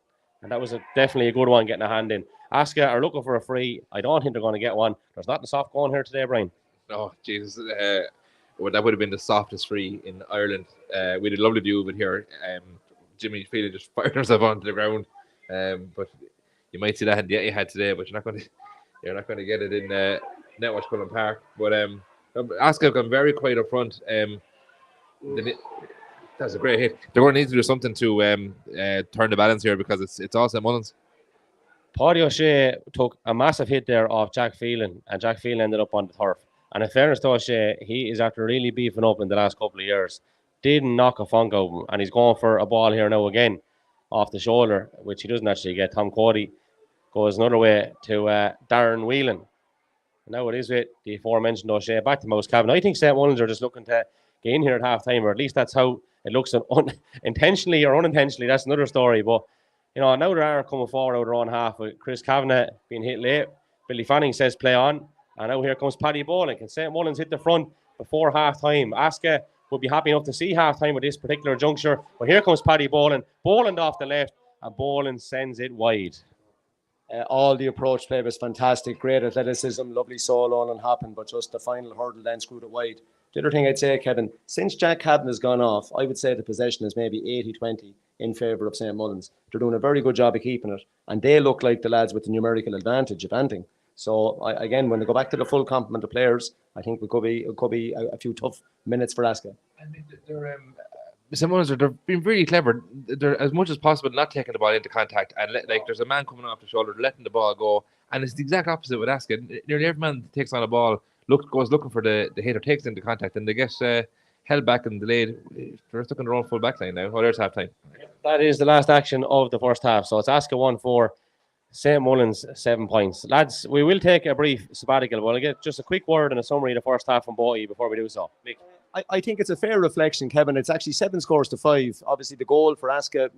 and that was definitely a good one, getting a hand in. Asca are looking for a free. I don't think they're going to get one. There's nothing soft going here today, Brian. Oh, Jesus. Well, that would have been the softest free in Ireland. We had a lovely view of it here. Jimmy Phelan just fired himself onto the ground. But you might see that in the Etihad today, but you're not going to get it in Netwatch Cullen Park. But Asca have gone very quiet up front. That's a great hit. They're going to need to do something to turn the balance here because it's all St. Mullins. Paddy O'Shea took a massive hit there off Jack Phelan, and Jack Phelan ended up on the turf. And in fairness to O'Shea, he is after really beefing up in the last couple of years. Didn't knock a funk out of him, and he's going for a ball here now again off the shoulder, which he doesn't actually get. Tom Cody goes another way to Darren Whelan. And now it is with the aforementioned O'Shea back to Mouse Cavan. I think St. Mullins are just looking to get in here at half time, or at least that's how it looks intentionally or unintentionally. That's another story. But you know, now they are coming forward out of their own half with Chris Kavanagh being hit late. Billy Fanning says play on. And now here comes Paddy Boland. Can St. Mullins hit the front before half time? Asca would be happy enough to see half time at this particular juncture. But here comes Paddy Boland. Boland off the left, and Boland sends it wide. All the approach play was fantastic. Great athleticism, lovely solo and hopping, but just the final hurdle then screwed it wide. The other thing I'd say, Kevin, since Jack Cavan has gone off, I would say the possession is maybe 80-20 in favour of St. Mullins. They're doing a very good job of keeping it, and they look like the lads with the numerical advantage, if anything. So, again, when they go back to the full complement of players, I think it could be a few tough minutes for Asca. I mean, St. Mullins, they're being really clever. They're, as much as possible, not taking the ball into contact. And there's a man coming off the shoulder, letting the ball go. And it's the exact opposite with Asca. Nearly every man that takes on a ball goes looking for the hit or takes into contact, and they get held back and delayed. They're stuck in their own full back line now. Oh, there's half time. That is the last action of the first half. So it's Asca 1-4, St. Mullins 7 points. Lads, we will take a brief sabbatical, but I'll get just a quick word and a summary of the first half from both of you before we do so. Mick. I think it's a fair reflection, Kevin. It's actually 7 scores to 5. Obviously, the goal for Asca,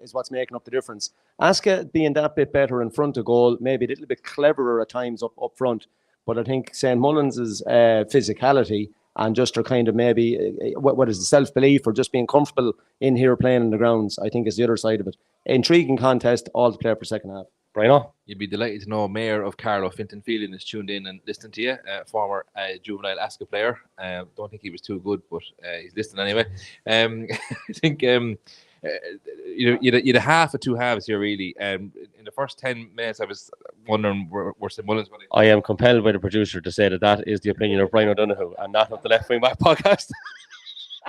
is what's making up the difference. Asca being that bit better in front of goal, maybe a little bit cleverer at times up front. But I think St. Mullins' physicality and just are kind of maybe, what is the self-belief or just being comfortable in here playing in the grounds, I think is the other side of it. Intriguing contest, all to play for second half. Brian? You'd be delighted to know Mayor of Carlow, Fintan Phelan, is tuned in and listening to you. Former juvenile Asca player. Don't think he was too good, but he's listening anyway. I think you'd a half of two halves here, really. In the first 10 minutes, I was wondering were St. Mullins going to... I am compelled by the producer to say that is the opinion of Brian O'Donoghue and not of the Left Wing Back podcast.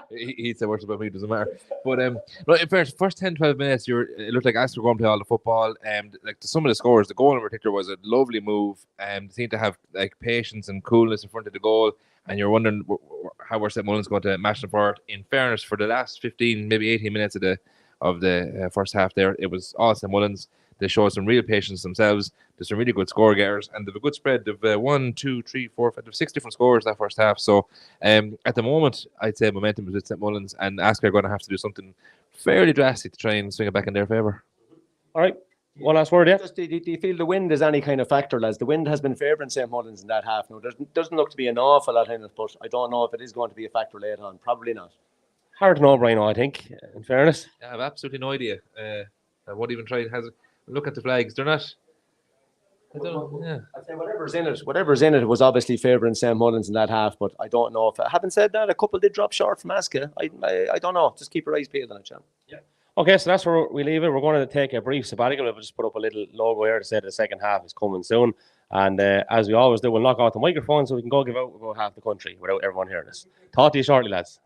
He said worse about me, doesn't matter. But no, in first 10-12 minutes, it looked like Asca were going to play all the football. Like some of the scores, the goal in particular was a lovely move. They seemed to have like patience and coolness in front of the goal. And you're wondering how were St. Mullins going to match them for it. In fairness, for the last 15, maybe 18 minutes of the first half there, it was all St. Mullins. They showed some real patience themselves. There's some really good score getters, and they've a good spread of 1, 2, 3, 4, 5, 6 different scores that first half. So at the moment, I'd say momentum is with St. Mullins, and Asca are going to have to do something fairly drastic to try and swing it back in their favour. All right. One last word, yeah? Just, do you feel the wind is any kind of factor, lads? The wind has been favouring St. Mullins in that half. Now, there doesn't look to be an awful lot in it, but I don't know if it is going to be a factor later on. Probably not. Hard to know, Brian, I think, in fairness. I have absolutely no idea. I won't even try and look at the flags. They're not... I don't know. Yeah. I'd say whatever's in it was obviously favouring St. Mullins in that half, but I don't know if... Having said that, a couple did drop short from Asca. I don't know. Just keep your eyes peeled on it, Sean. Yeah. Okay, so that's where we leave it. We're going to take a brief sabbatical. We'll just put up a little logo here to say the second half is coming soon. And as we always do, we'll knock out the microphone so we can go give out about half the country without everyone hearing us. Talk to you shortly, lads.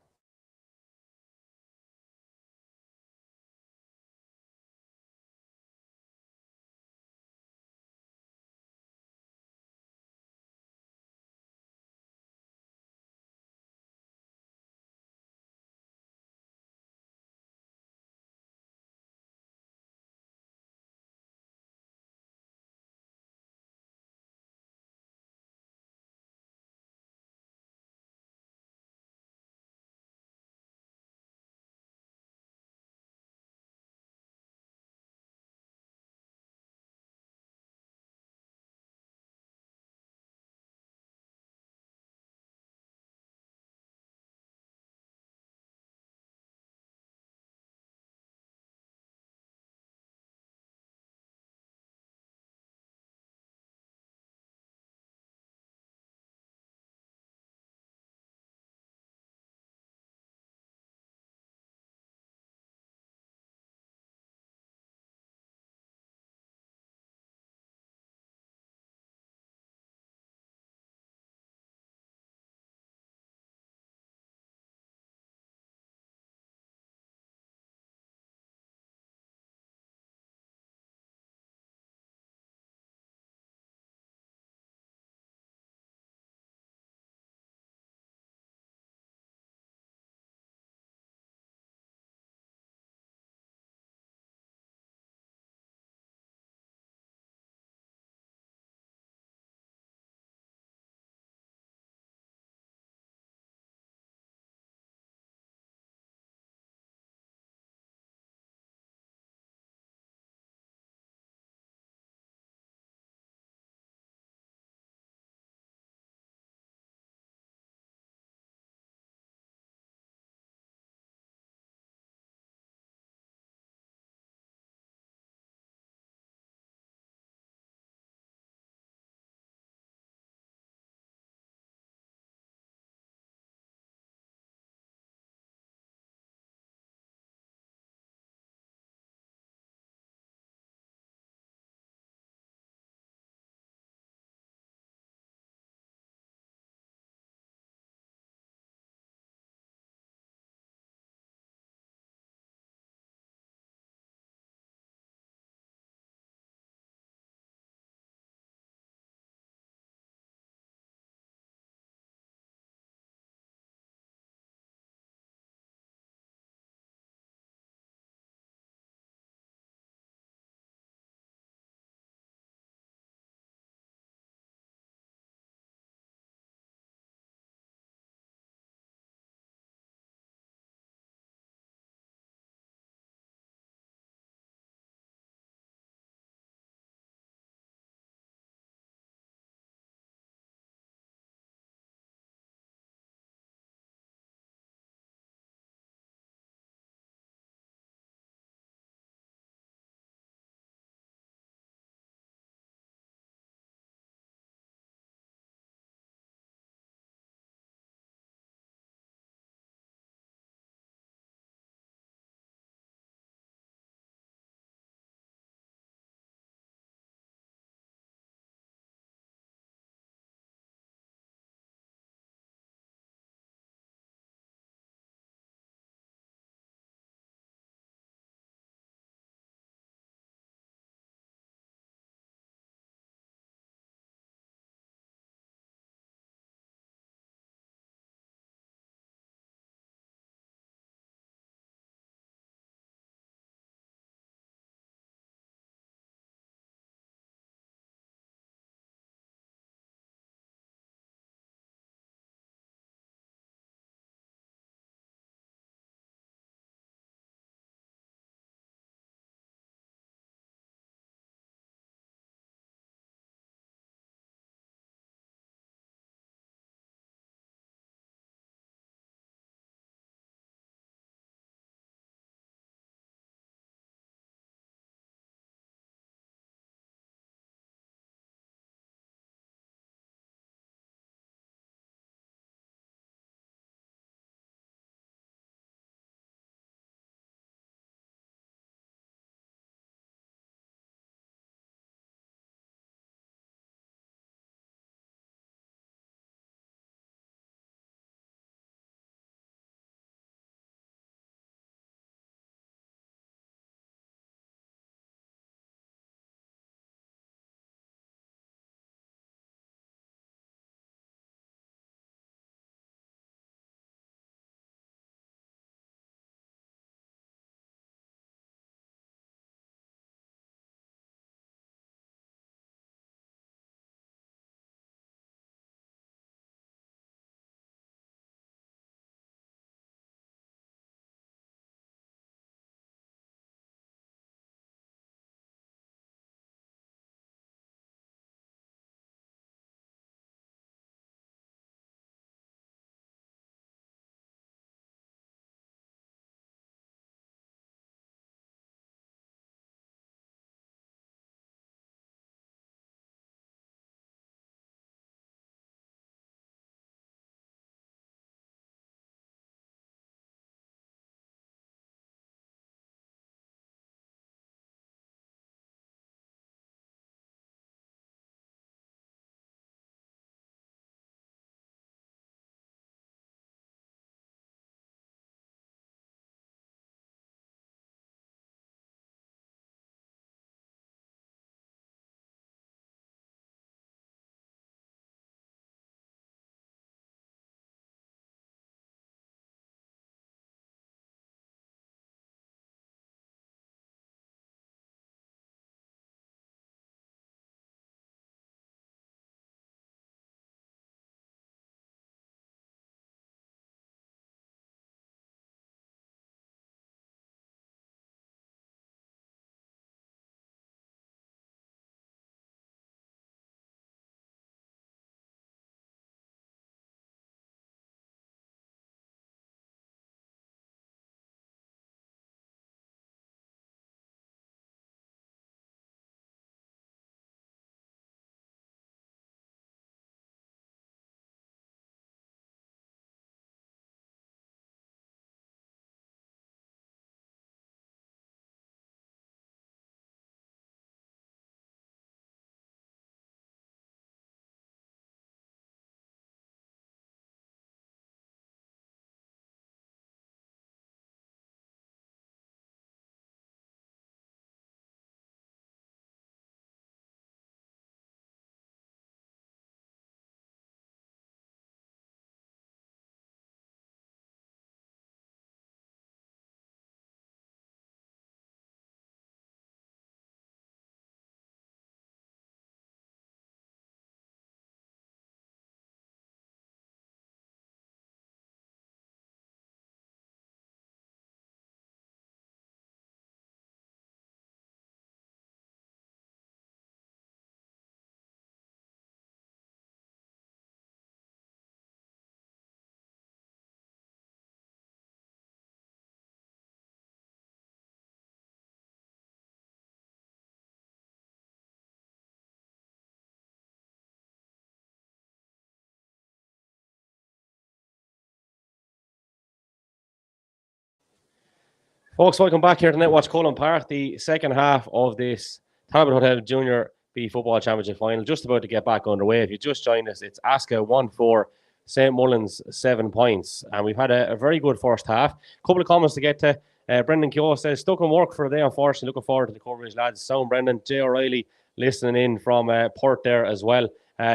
Folks, welcome back here to Netwatch Cullen Park, the second half of this Talbot Hotel Junior B Football Championship final. Just about to get back underway. If you just joined us, it's Asca 1-4, St. Mullins 7 points. And we've had a very good first half. A couple of comments to get to. Brendan Keogh says, stuck in work for a day, unfortunately. Looking forward to the coverage, lads. Sound Brendan. Jay O'Reilly listening in from Port there as well.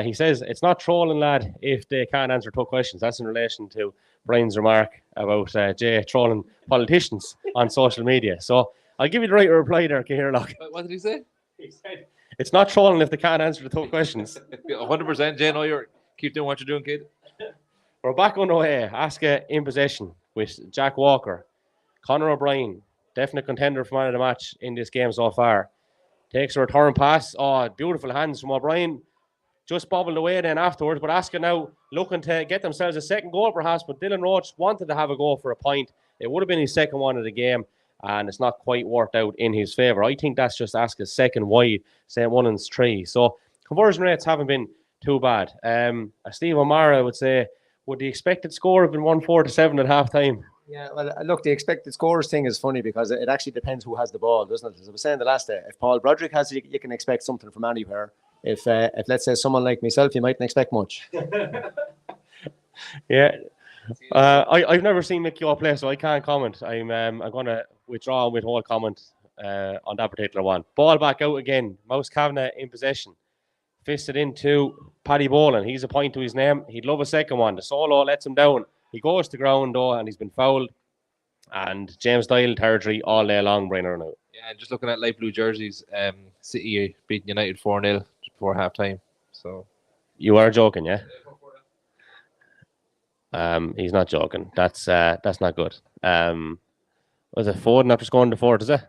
He says, it's not trolling, lad, if they can't answer 2 questions. That's in relation to Brian's remark about Jay trolling politicians on social media. So I'll give you the right reply there, Keirlock. What did he say? He said, it's not trolling if they can't answer the 2 questions. 100%, Jay. No, you're keep doing what you're doing, kid. We're back underway. Asca in possession with Jack Walker. Conor O'Brien, definite contender for man of the match in this game so far. Takes a return pass. Oh, beautiful hands from O'Brien. Just bobbled away then afterwards, but Asca now looking to get themselves a second goal perhaps, but Dylan Roach wanted to have a goal for a point. It would have been his second one of the game, and it's not quite worked out in his favour. I think that's just Asca's second wide, St. Mullins 3. So conversion rates haven't been too bad. Steve O'Mara would say, would the expected score have been 1-4 to 7 at half time? Yeah, well, look, the expected scores thing is funny because it actually depends who has the ball, doesn't it? As I was saying the last day, if Paul Broderick has it, you can expect something from anywhere. If let's say someone like myself, you mightn't expect much. Yeah, I've never seen Mick Keogh play, so I can't comment. I'm going to withdraw and withhold comment on that particular one. Ball back out again. Mouse Kavanagh in possession. Fisted into Paddy Boland. He's a point to his name. He'd love a second one. The solo lets him down. He goes to ground though, and he's been fouled. And James Doyle territory all day long, Brian Arnold. Yeah, just looking at light blue jerseys, City beating United 4-0 before half time. So you are joking, yeah? He's not joking. That's not good. Was it Foden after scoring the fourth, is it?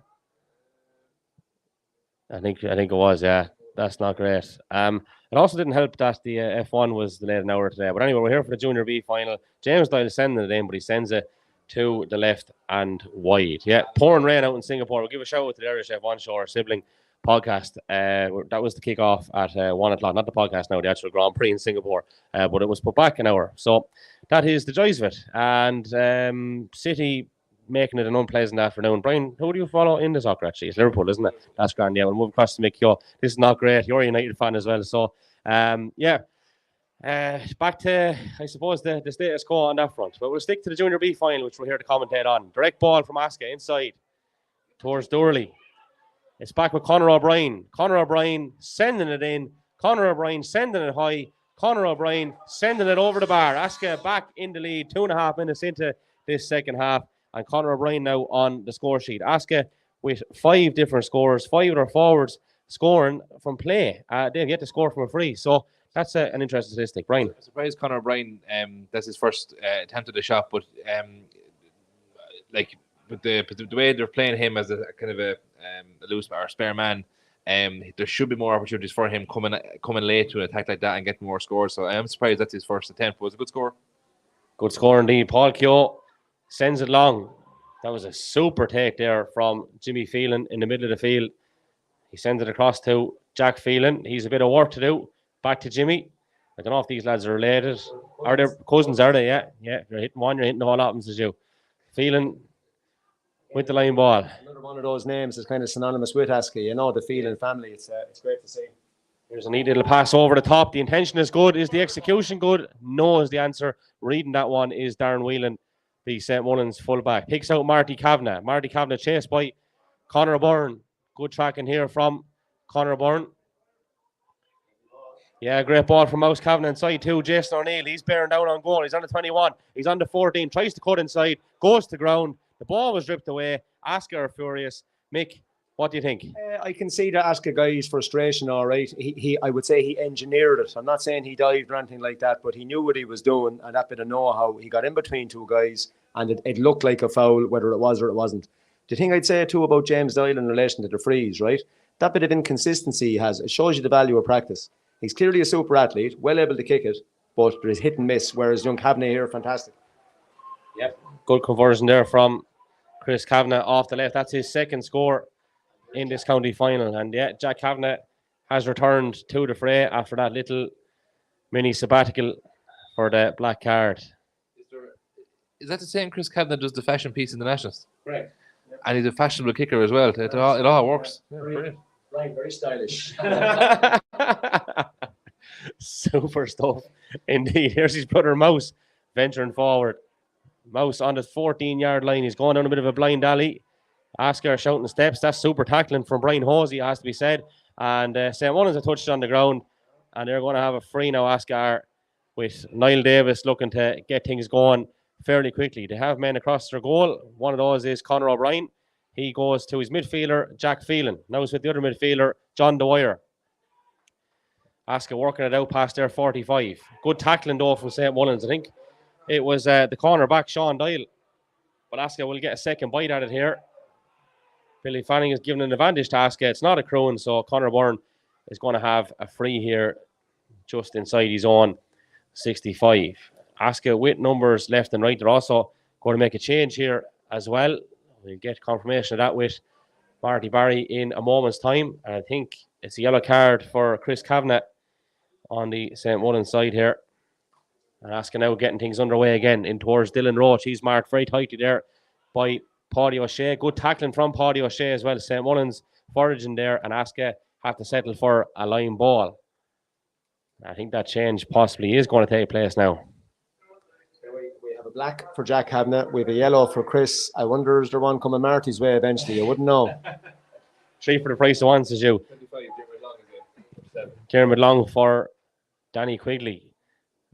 I think it was, yeah. That's not great. It also didn't help that the F1 was delayed an hour today. But anyway, we're here for the Junior B final. James Doyle is sending it in, but he sends it to the left and wide. Yeah, pouring rain out in Singapore. We'll give a shout out to the Irish F1 show, our sibling podcast. That was the kick-off at 1 o'clock. Not the podcast now, the actual Grand Prix in Singapore. But it was put back an hour. So that is the joys of it. And City making it an unpleasant afternoon. Brian, who do you follow in the soccer actually? It's Liverpool, isn't it? That's grand. Yeah, we'll move across to Mick Keogh. This is not great. You're a United fan as well. So, back to, I suppose, the status quo on that front. But we'll stick to the Junior B final, which we're here to commentate on. Direct ball from Asca inside towards Durley. It's back with Conor O'Brien. Conor O'Brien sending it in. Conor O'Brien sending it high. Conor O'Brien sending it over the bar. Asca back in the lead, 2.5 minutes into this second half. And Conor O'Brien now on the score sheet. Asca with 5 different scores, 5 of their forwards scoring from play. They've yet to score from a free. So that's an interesting statistic. Brian. I'm surprised Conor O'Brien, that's his first attempt at a shot, but the way they're playing him as a kind of a loose or spare man, there should be more opportunities for him coming late to an attack like that and getting more scores. So I am surprised that's his first attempt. It was a good score. Good score indeed. Paul Keogh sends it long. That was a super take there from Jimmy Phelan in the middle of the field. He sends it across to Jack Phelan. He's a bit of work to do. Back to Jimmy. I don't know if these lads are related. Are they cousins, are they? Yeah. You're hitting one, you're hitting the whole lot as you. Phelan with the line ball. Another one of those names is kind of synonymous with Asca. You know, the Phelan family. It's great to see. Here's a neat little pass over the top. The intention is good. Is the execution good? No is the answer. Reading that one is Darren Whelan, the St. Mullins fullback. Picks out Marty Kavanagh. Marty Kavanagh chased by Conor Byrne. Good tracking here from Conor Byrne. Yeah, great ball from Mouse Kavanagh inside too. Jason O'Neill, he's bearing down on goal. He's on the 21. He's on the 14. Tries to cut inside. Goes to ground. The ball was ripped away. Asca are furious. Mick, what do you think? I can see the Asca guy's frustration, all right. I would say he engineered it. I'm not saying he dived or anything like that, but he knew what he was doing and that bit of know-how. He got in between 2 guys and it looked like a foul, whether it was or it wasn't. The thing I'd say too about James Doyle in relation to the frees, right? That bit of inconsistency he has, it shows you the value of practice. He's clearly a super athlete, well able to kick it, but there is hit and miss, whereas young Kavanagh here, fantastic. Yep, good conversion there from Chris Kavanagh off the left. That's his second score in this county final. And yeah, Jack Kavanagh has returned to the fray after that little mini sabbatical for the black card. Is that the same Chris Kavanagh does the fashion piece in the Nationals? Right. and he's a fashionable kicker as well. It all works. Yeah, brilliant. Right, very stylish. Super stuff. Indeed. Here's his brother Mouse venturing forward. Mouse on the 14-yard line. He's going down a bit of a blind alley. Asca shouting steps. That's super tackling from Brian Hosey, has to be said. And St. Mullins have touched on the ground. And they're going to have a free now, Asca, with Niall Davis looking to get things going fairly quickly. They have men across their goal. One of those is Conor O'Brien. He goes to his midfielder, Jack Phelan. Now he's with the other midfielder, John Dwyer. Asca working it out past their 45. Good tackling though from St. Mullins. I think it was the cornerback, Sean Doyle. But Asca will get a second bite at it here. Billy Fanning is giving an advantage to Asca. It's not a crowing, so Conor Byrne is going to have a free here just inside his own 65. Asca with numbers left and right. They're also going to make a change here as well. We'll get confirmation of that with Marty Barry in a moment's time. And I think it's a yellow card for Chris Kavanagh on the St. Mullins side here. And Asca now getting things underway again in towards Dylan Roach. He's marked very tightly there by Paddy O'Shea. Good tackling from Paddy O'Shea as well. St. Mullins foraging there, and Asca have to settle for a line ball. I think that change possibly is going to take place now. We have a black for Jack Kavanagh. We have a yellow for Chris. I wonder is there one coming Marty's way eventually? I wouldn't know. 3 for the price of 1, says you. Kieran Long for Danny Quigley.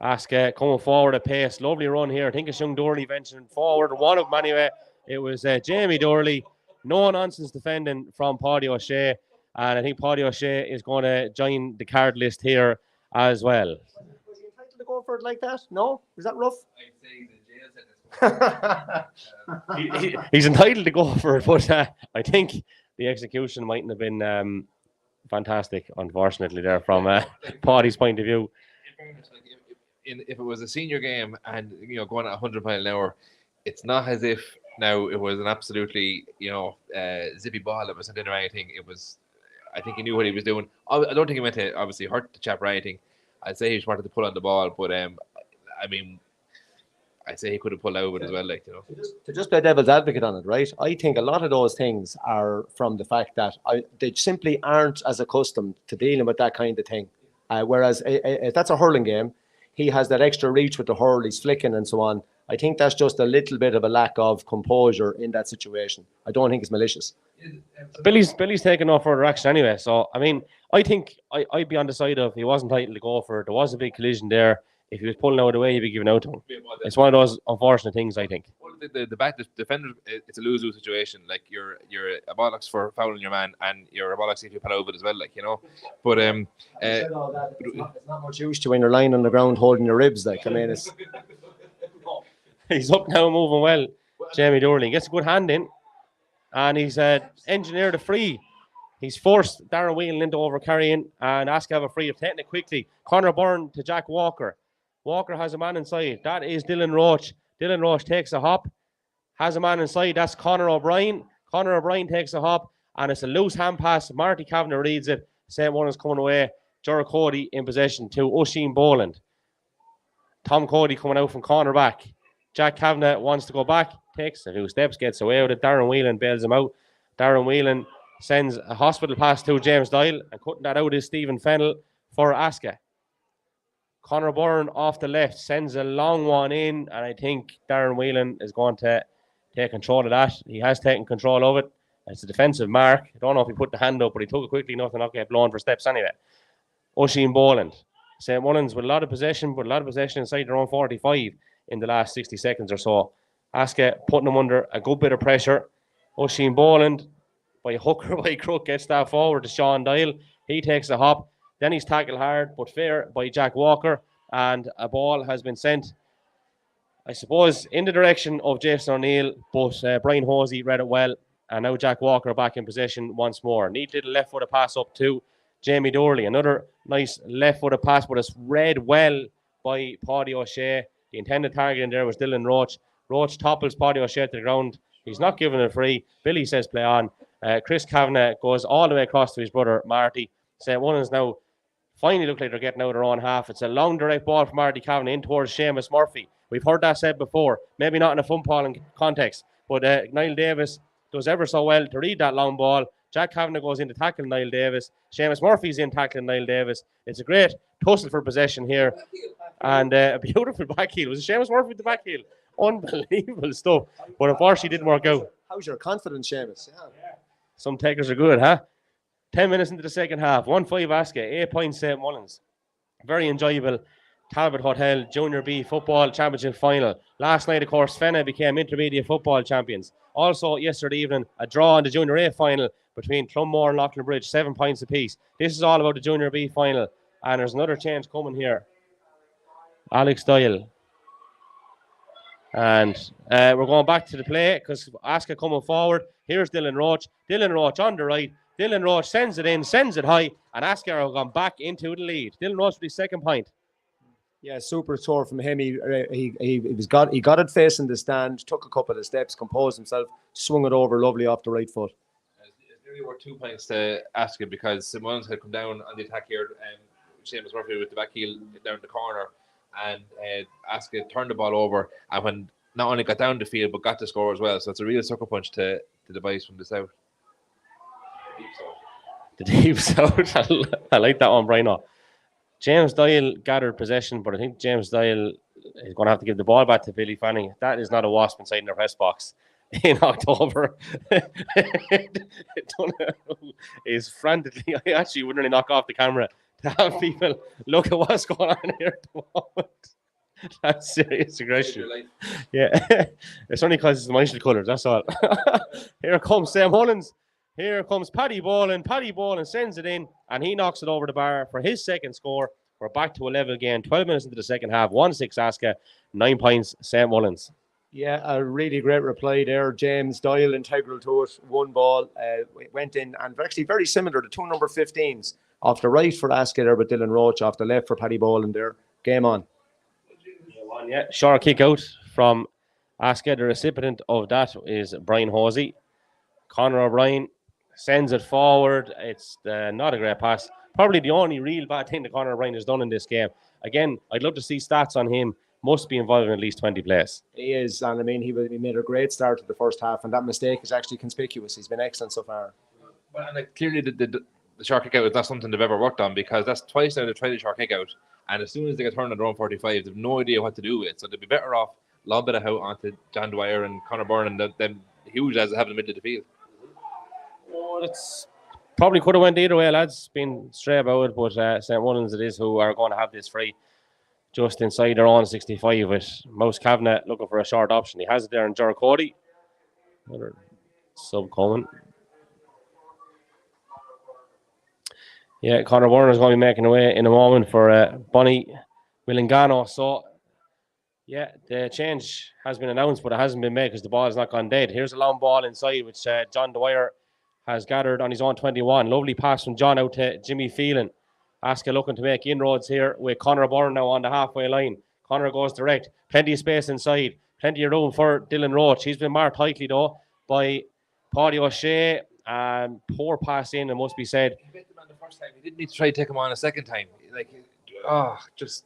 Asca coming forward at pace. Lovely run here. I think it's young Dorley venturing forward. One of them anyway. It was Jamie Dorley. No nonsense defending from Paddy O'Shea. And I think Paddy O'Shea is going to join the card list here as well. Was he entitled to go for it like that? No? Is that rough? He's entitled to go for it, but I think the execution mightn't have been fantastic, unfortunately, there from Paddy's point of view. If it was a senior game and going at 100 miles an hour, it's not as if now it was an absolutely zippy ball that was sent in or anything. It was, I think he knew what he was doing. I don't think he meant to obviously hurt the chap or anything. I'd say he just wanted to pull on the ball, but I mean, I'd say he could have pulled out of it as well, To just play devil's advocate on it, right? I think a lot of those things are from the fact that they simply aren't as accustomed to dealing with that kind of thing. Whereas if that's a hurling game, he has that extra reach with the hurl, he's flicking and so on. I think that's just a little bit of a lack of composure in that situation. I don't think it's malicious. Billy's taking no further action anyway. So, I mean, I think I'd be on the side of he wasn't entitled to go for it. There was a big collision there. If he was pulling out away, he'd be given out to him. It's one of those unfortunate things, I think. Well, the back defender, it's a lose-lose situation. Like you're a bollocks for fouling your man, and you're a bollocks if you pull over it as well. But it's not much use to when you're lying on the ground holding your ribs. I mean, it's. He's up now, moving well. Jamie Dorling gets a good hand in, and he's engineered a free. He's forced Darren Whelan into overcarrying, and Asca have a free of taking it quickly. Conor Byrne to Jack Walker. Walker has a man inside. That is Dylan Roach. Dylan Roach takes a hop. Has a man inside. That's Conor O'Brien. Conor O'Brien takes a hop. And it's a loose hand pass. Marty Kavanagh reads it. St. Mullins coming away. Jura Cody in possession to Oisin Boland. Tom Cody coming out from cornerback. Jack Kavanagh wants to go back. Takes a few steps. Gets away with it. Darren Whelan bails him out. Darren Whelan sends a hospital pass to James Doyle. And cutting that out is Stephen Fennell for Asca. Conor Byrne off the left sends a long one in, and I think Darren Whelan is going to take control of that. He has taken control of it. It's a defensive mark. I don't know if he put the hand up, but he took it quickly enough to not get blown for steps anyway. Oisin Boland. St. Mullins with a lot of possession, but a lot of possession inside their own 45 in the last 60 seconds or so. Asca putting them under a good bit of pressure. Oisin Boland, by hook or by crook, gets that forward to Sean Doyle. He takes a hop. Then he's tackled hard but fair by Jack Walker, and a ball has been sent, I suppose, in the direction of Jason O'Neill, but Brian Hosey read it well, and now Jack Walker back in possession once more. Neat little left-footed pass up to Jamie Dorley. Another nice left-footed pass, but it's read well by Paddy O'Shea. The intended target in there was Dylan Roach. Roach topples Paddy O'Shea to the ground. He's not giving it free. Billy says play on. Chris Kavanagh goes all the way across to his brother Marty. St. Mullins now finally look like they're getting out of their own half. It's a long direct ball from Marty Kavanagh in towards Seamus Murphy. We've heard that said before, maybe not in a footballing context, but Niall Davis does ever so well to read that long ball. Jack Kavanagh goes in to tackle Niall Davis. Seamus Murphy's in tackling Niall Davis. It's a great tussle for possession here. And a beautiful back heel. Was it Seamus Murphy with the back heel? Unbelievable stuff. But unfortunately, didn't work out. How's your confidence, Seamus? Yeah. Some takers are good, huh? 10 minutes into the second half. 1-5 Asca, 8 points St. Mullins. Very enjoyable Talbot Hotel Junior B Football Championship final. Last night, of course, Fenna became intermediate football champions. Also, yesterday evening, a draw in the Junior A final between Clonmore and Loughlin Bridge, 7 points apiece. This is all about the Junior B final. And there's another change coming here. Alex Doyle. And we're going back to the play because Asca coming forward. Here's Dylan Roach. Dylan Roach on the right. Dylan Roach sends it in, sends it high, and Asca are gone back into the lead. Dylan Roach with his second point. Yeah, super score from him. He got it facing the stand, took a couple of steps, composed himself, swung it over lovely off the right foot. It's nearly worth 2 points to Asca because St. Mullins had come down on the attack here, and Seamus Murphy with the back heel down the corner, and Asca turned the ball over, and when not only got down the field but got the score as well. So it's a real sucker punch to the boys from the south. The deep south. I like that one, Brian. James Doyle gathered possession, but I think James Doyle is going to have to give the ball back to Billy Fanning. That is not a wasp inside their press box in October. Is frantically. I actually wouldn't really knock off the camera to have people look at what's going on here at the moment. That's serious aggression. Yeah, it's only because it's the Michael colours. That's all. Here comes Sam Mullins. Here comes Paddy Boland. Paddy Boland sends it in, and he knocks it over the bar for his second score. We're back to a level again. 12 minutes into the second half. 1-6 Asca, 9 points St. Mullins. Yeah, a really great reply there. James Doyle integral to it. One ball went in, and actually very similar to two number 15s. Off the right for Asca there, but Dylan Roach off the left for Paddy Boland there. Game on. Yeah, short kick out from Asca. The recipient of that is Brian Hosey. Conor O'Brien sends it forward. It's not a great pass. Probably the only real bad thing that Conor O'Brien has done in this game. Again, I'd love to see stats on him. Must be involved in at least 20 plays. He is, and I mean, he made a great start to the first half, and that mistake is actually conspicuous. He's been excellent so far. Well, and clearly the short kick out is not something they've ever worked on, because that's twice now they've tried the short kick out, and as soon as they get turned on their own 45, they've no idea what to do with it. So they'd be better off lob it out onto John Dwyer and Conor Byrne and them huge as they have in the middle of the field. Oh, that's probably could have went either way, lads. Been straight about it, but St. Mullins it is who are going to have this free just inside their own 65 with Mouse Kavanagh looking for a short option. He has it there in Ger Cody. Another sub coming. Yeah, Conor Byrne is going to be making away in a moment for Bonnie Millingano. So, yeah, the change has been announced, but it hasn't been made because the ball has not gone dead. Here's a long ball inside, which John Dwyer has gathered on his own 21. Lovely pass from John out to Jimmy Phelan. Asca looking to make inroads here with Conor Byrne now on the halfway line. Conor goes direct. Plenty of space inside. Plenty of room for Dylan Roach. He's been marked tightly, though, by Paddy O'Shea. Poor pass in, it must be said. He bit him on the first time. He didn't need to try to take him on a second time. Just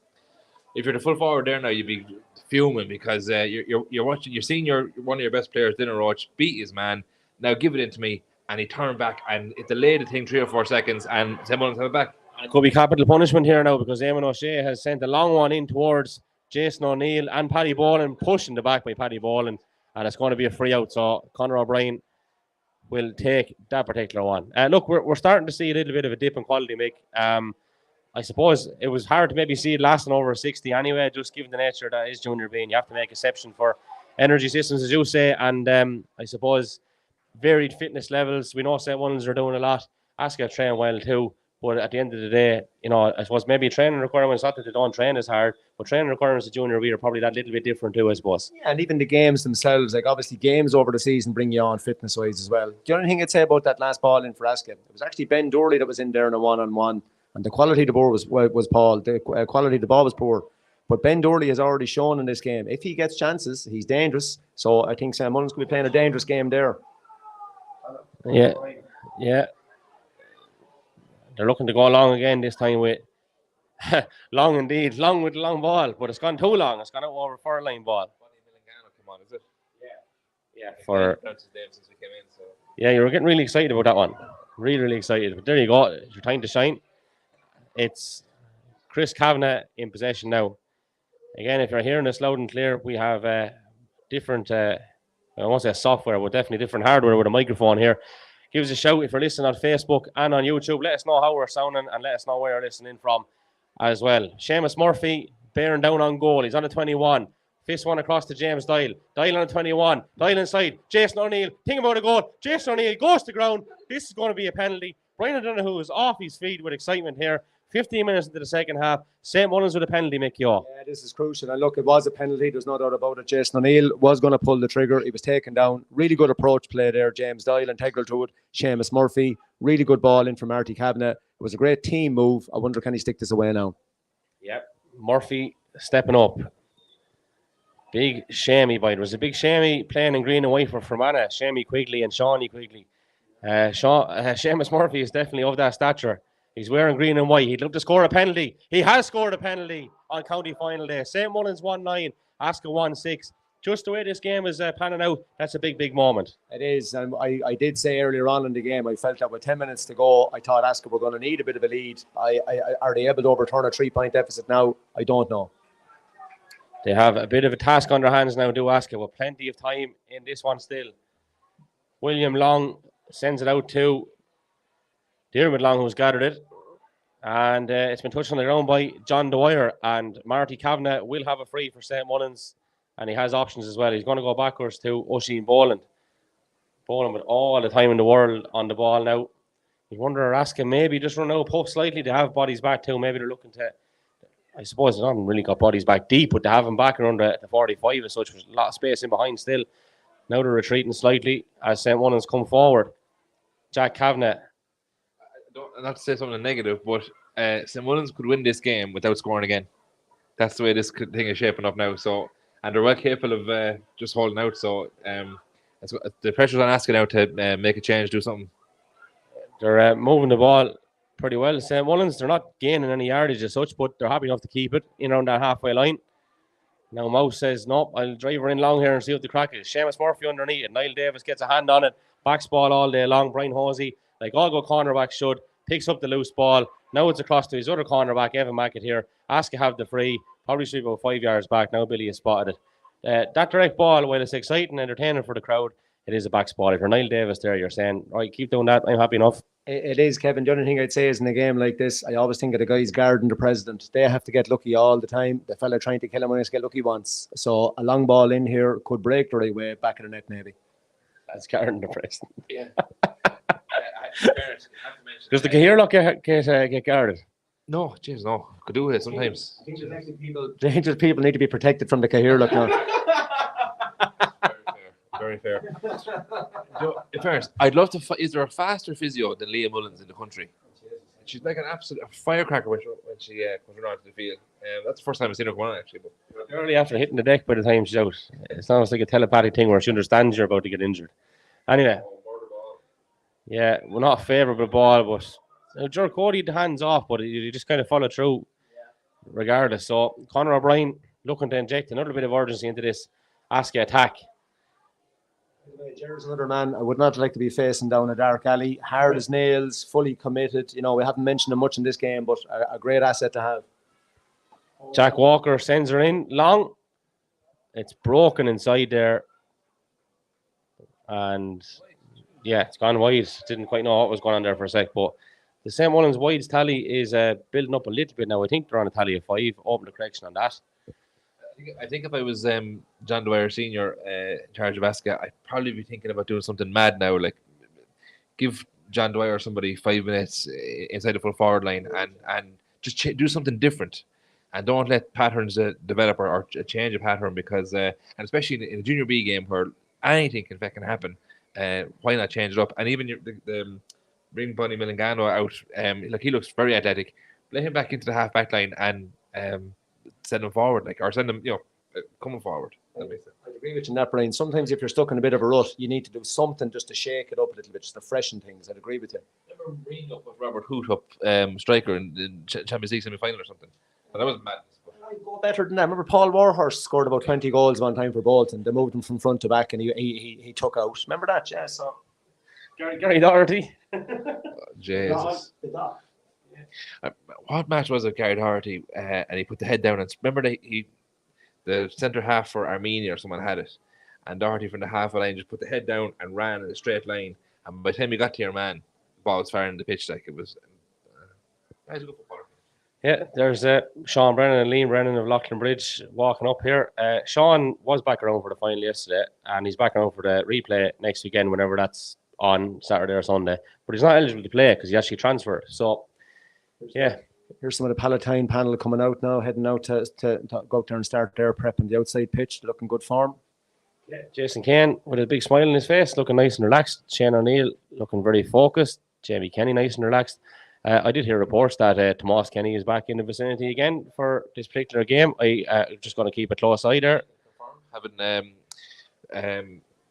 if you're the full forward there now, you'd be fuming because you're seeing one of your best players, Dylan Roach, beat his man. Now give it in to me, and he turned back and it delayed the thing 3 or 4 seconds, and St. Mullins have it back. It could be capital punishment here now because Eamon O'Shea has sent a long one in towards Jason O'Neill and Paddy Boland, pushing the back by Paddy Boland, and it's going to be a free out. So Conor O'Brien will take that particular one. Look, we're starting to see a little bit of a dip in quality, Mick. I suppose it was hard to maybe see it lasting over 60 anyway, just given the nature that is junior B. You have to make exception for energy systems, as you say, and I suppose varied fitness levels. We know St. Mullins are doing a lot. Asca train well too. But at the end of the day, I suppose maybe training requirements, not that they don't train as hard, but training requirements at junior B are probably that little bit different too, I suppose. Yeah, and even the games themselves, like obviously games over the season bring you on fitness-wise as well. The only thing I'd say about that last ball in for Asca, it was actually Ben Dorley that was in there in a one-on-one, and the quality of the ball was Paul. The quality of the ball was poor. But Ben Dorley has already shown in this game, if he gets chances, he's dangerous. So I think St. Mullins could be playing a dangerous game there. Yeah. They're looking to go long again this time with long indeed, long with the long ball, but it's gone too long. It's gone out over 4-line ball. Milingano, come on, is it? Yeah, for Pronounced his name since we came in. So yeah, you were getting really excited about that one. Really, really excited. But there you go. It's your time to shine. It's Chris Kavanagh in possession now. Again, if you're hearing this loud and clear, we have different, I won't say software, but definitely different hardware with a microphone here. Give us a shout if you're listening on Facebook and on YouTube. Let us know how we're sounding and let us know where you're listening from as well. Seamus Murphy bearing down on goal. He's on a 21. Fist one across to James Doyle. Doyle on a 21. Doyle inside. Jason O'Neill. Think about a goal. Jason O'Neill goes to ground. This is going to be a penalty. Brian O'Donoghue is off his feet with excitement here. 15 minutes into the second half. St. Mullins with a penalty, Mick Yaw. Yeah, this is crucial. And look, it was a penalty. There's no doubt about it. Jason O'Neill was going to pull the trigger. He was taken down. Really good approach play there. James Doyle integral to it. Seamus Murphy. Really good ball in from Marty Kavanagh. It was a great team move. I wonder, can he stick this away now? Yep. Murphy stepping up. Big Shamey by. There was a big Shamey playing in green and white for Fermanagh. Shamey Quigley and Shawnee Quigley. Seamus Murphy is definitely of that stature. He's wearing green and white. He'd love to score a penalty. He has scored a penalty on county final day. St. Mullins 1-9, Asca 1-6. Just the way this game is panning out, that's a big, big moment. It is. And I did say earlier on in the game, I felt that with 10 minutes to go, I thought Asca were going to need a bit of a lead. Are they able to overturn a 3-point deficit now? I don't know. They have a bit of a task on their hands now, do Asca, with plenty of time in this one still. William Long sends it out to Dermot Long, who's gathered it. And it's been touched on the ground by John Dwyer. And Marty Kavanagh will have a free for St. Mullins. And he has options as well. He's going to go backwards to Oisin Boland. Boland with all the time in the world on the ball now. You wonder, Asca maybe just run out post slightly to have bodies back too. Maybe they're looking to, I suppose they haven't really got bodies back deep, but to have them back around the 45 as such, there's a lot of space in behind still. Now they're retreating slightly as St. Mullins come forward. Jack Kavanagh. Not to say something negative, but St. Mullins could win this game without scoring again. That's the way this thing is shaping up now. So, and they're well capable of just holding out. So, the pressure's on Asca now to make a change, do something. They're moving the ball pretty well. St. Mullins, they're not gaining any yardage as such, but they're happy enough to keep it in around that halfway line. Now Mouse says, nope, I'll drive her in long here and see what the crack is. Seamus Murphy underneath it. Niall Davis gets a hand on it. Backs ball all day long. Brian Hosey, like all good cornerbacks should, picks up the loose ball. Now it's across to his other cornerback, Evan Mackett here. Asca have the free. Probably should be about 5 yards back. Now Billy has spotted it. That direct ball, while it's exciting and entertaining for the crowd, it is a back spot. If you're Niall Davis there, you're saying, right, keep doing that. I'm happy enough. It is, Kevin. The only thing I'd say is in a game like this, I always think of the guys guarding the president. They have to get lucky all the time. The fella trying to kill him only has to get lucky once. So a long ball in here could break the right way, back of the net maybe. That's guarding the president. Yeah. Does the Cahirlock get guarded? No, jeez, no. Could do it sometimes. I think dangerous people need to be protected from the Cahirlock now. Very fair. In fairness, I'd love to. Is there a faster physio than Leah Mullins in the country? She's like an absolute firecracker when she comes around to the field. That's the first time I've seen her come on, actually. But Early after hitting the deck by the time she's out. It's almost like a telepathic thing where she understands you're about to get injured. Anyway. Yeah, well, not a favourable ball, but Cody the hands off, but you just kind of follow through regardless. So Conor O'Brien looking to inject another bit of urgency into this Asca attack. Jared's another man I would not like to be facing down a dark alley. Hard as nails, fully committed. You know, we haven't mentioned him much in this game, but a great asset to have. Jack Walker sends her in long. It's broken inside there. And yeah, it's gone wide. Didn't quite know what was going on there for a sec, but the St. Mullins wides tally is building up a little bit now. I think they're on a tally of 5. Open the correction on that. I think if I was John Dwyer Senior in charge of Asca, I'd probably be thinking about doing something mad now, like give John Dwyer or somebody 5 minutes inside the full forward line and just do something different, and don't let patterns develop or change a pattern because and especially in a junior B game where anything can happen. Why not change it up? And even bring Bunny Milangano out. Like he looks very athletic. Let him back into the half back line and send him forward, or send him, coming forward. That makes sense. I agree with you in that, Brian. Sometimes if you're stuck in a bit of a rut, you need to do something just to shake it up a little bit, just to freshen things. I'd agree with you. I remember reading up with Robert Hoot up striker in Champions League semi-final or something. But that was madness. Go better than that. Remember Paul Warhurst scored about 20 goals one time for Bolton. They moved him from front to back and he took out. Remember that? Yeah, so. Gary Doherty. Jesus. What match was it, Gary Doherty? And he put the head down. And remember the centre half for Armenia or someone had it. And Doherty from the half line just put the head down and ran in a straight line. And by the time he got to your man, the ball was far in the pitch. Like it was. He's a good footballer. Yeah, there's Sean Brennan and Liam Brennan of Loughlin Bridge walking up here. Sean was back around for the final yesterday, and he's back around for the replay next weekend, whenever that's on Saturday or Sunday. But he's not eligible to play because he actually transferred. So, yeah. Here's some of the Palatine panel coming out now, heading out to go out there and start their prep on the outside pitch. They're looking good form. Yeah, Jason Kane with a big smile on his face, looking nice and relaxed. Shane O'Neill looking very focused. Jamie Kenny nice and relaxed. I did hear reports that Tomas Kenny is back in the vicinity again for this particular game. I just going to keep a close eye there. Having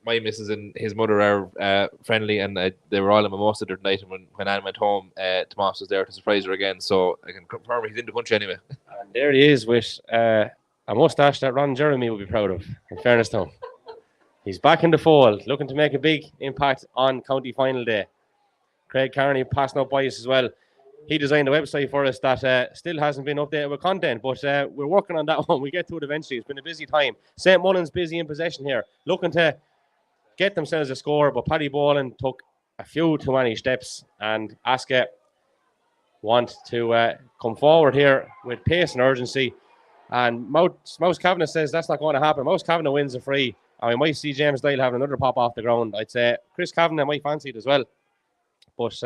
my missus and his mother are friendly, and they were all in mimosa the night. And when Anne went home, Tomas was there to surprise her again. So I can confirm he's in the punch anyway. And there he is with a moustache that Ron Jeremy would be proud of, in fairness to him. He's back in the fold, looking to make a big impact on county final day. Craig Carney passing up by us as well. He designed a website for us that still hasn't been updated with content, but we're working on that one. We'll get to it eventually. It's been a busy time. St. Mullins busy in possession here, looking to get themselves a score, but Paddy Boland took a few too many steps, and Asca want to come forward here with pace and urgency. And Mouse Kavanagh says that's not going to happen. Mouse Kavanagh wins a free, and we might see James Dyle having another pop off the ground. I'd say Chris Kavanagh might fancy it as well. But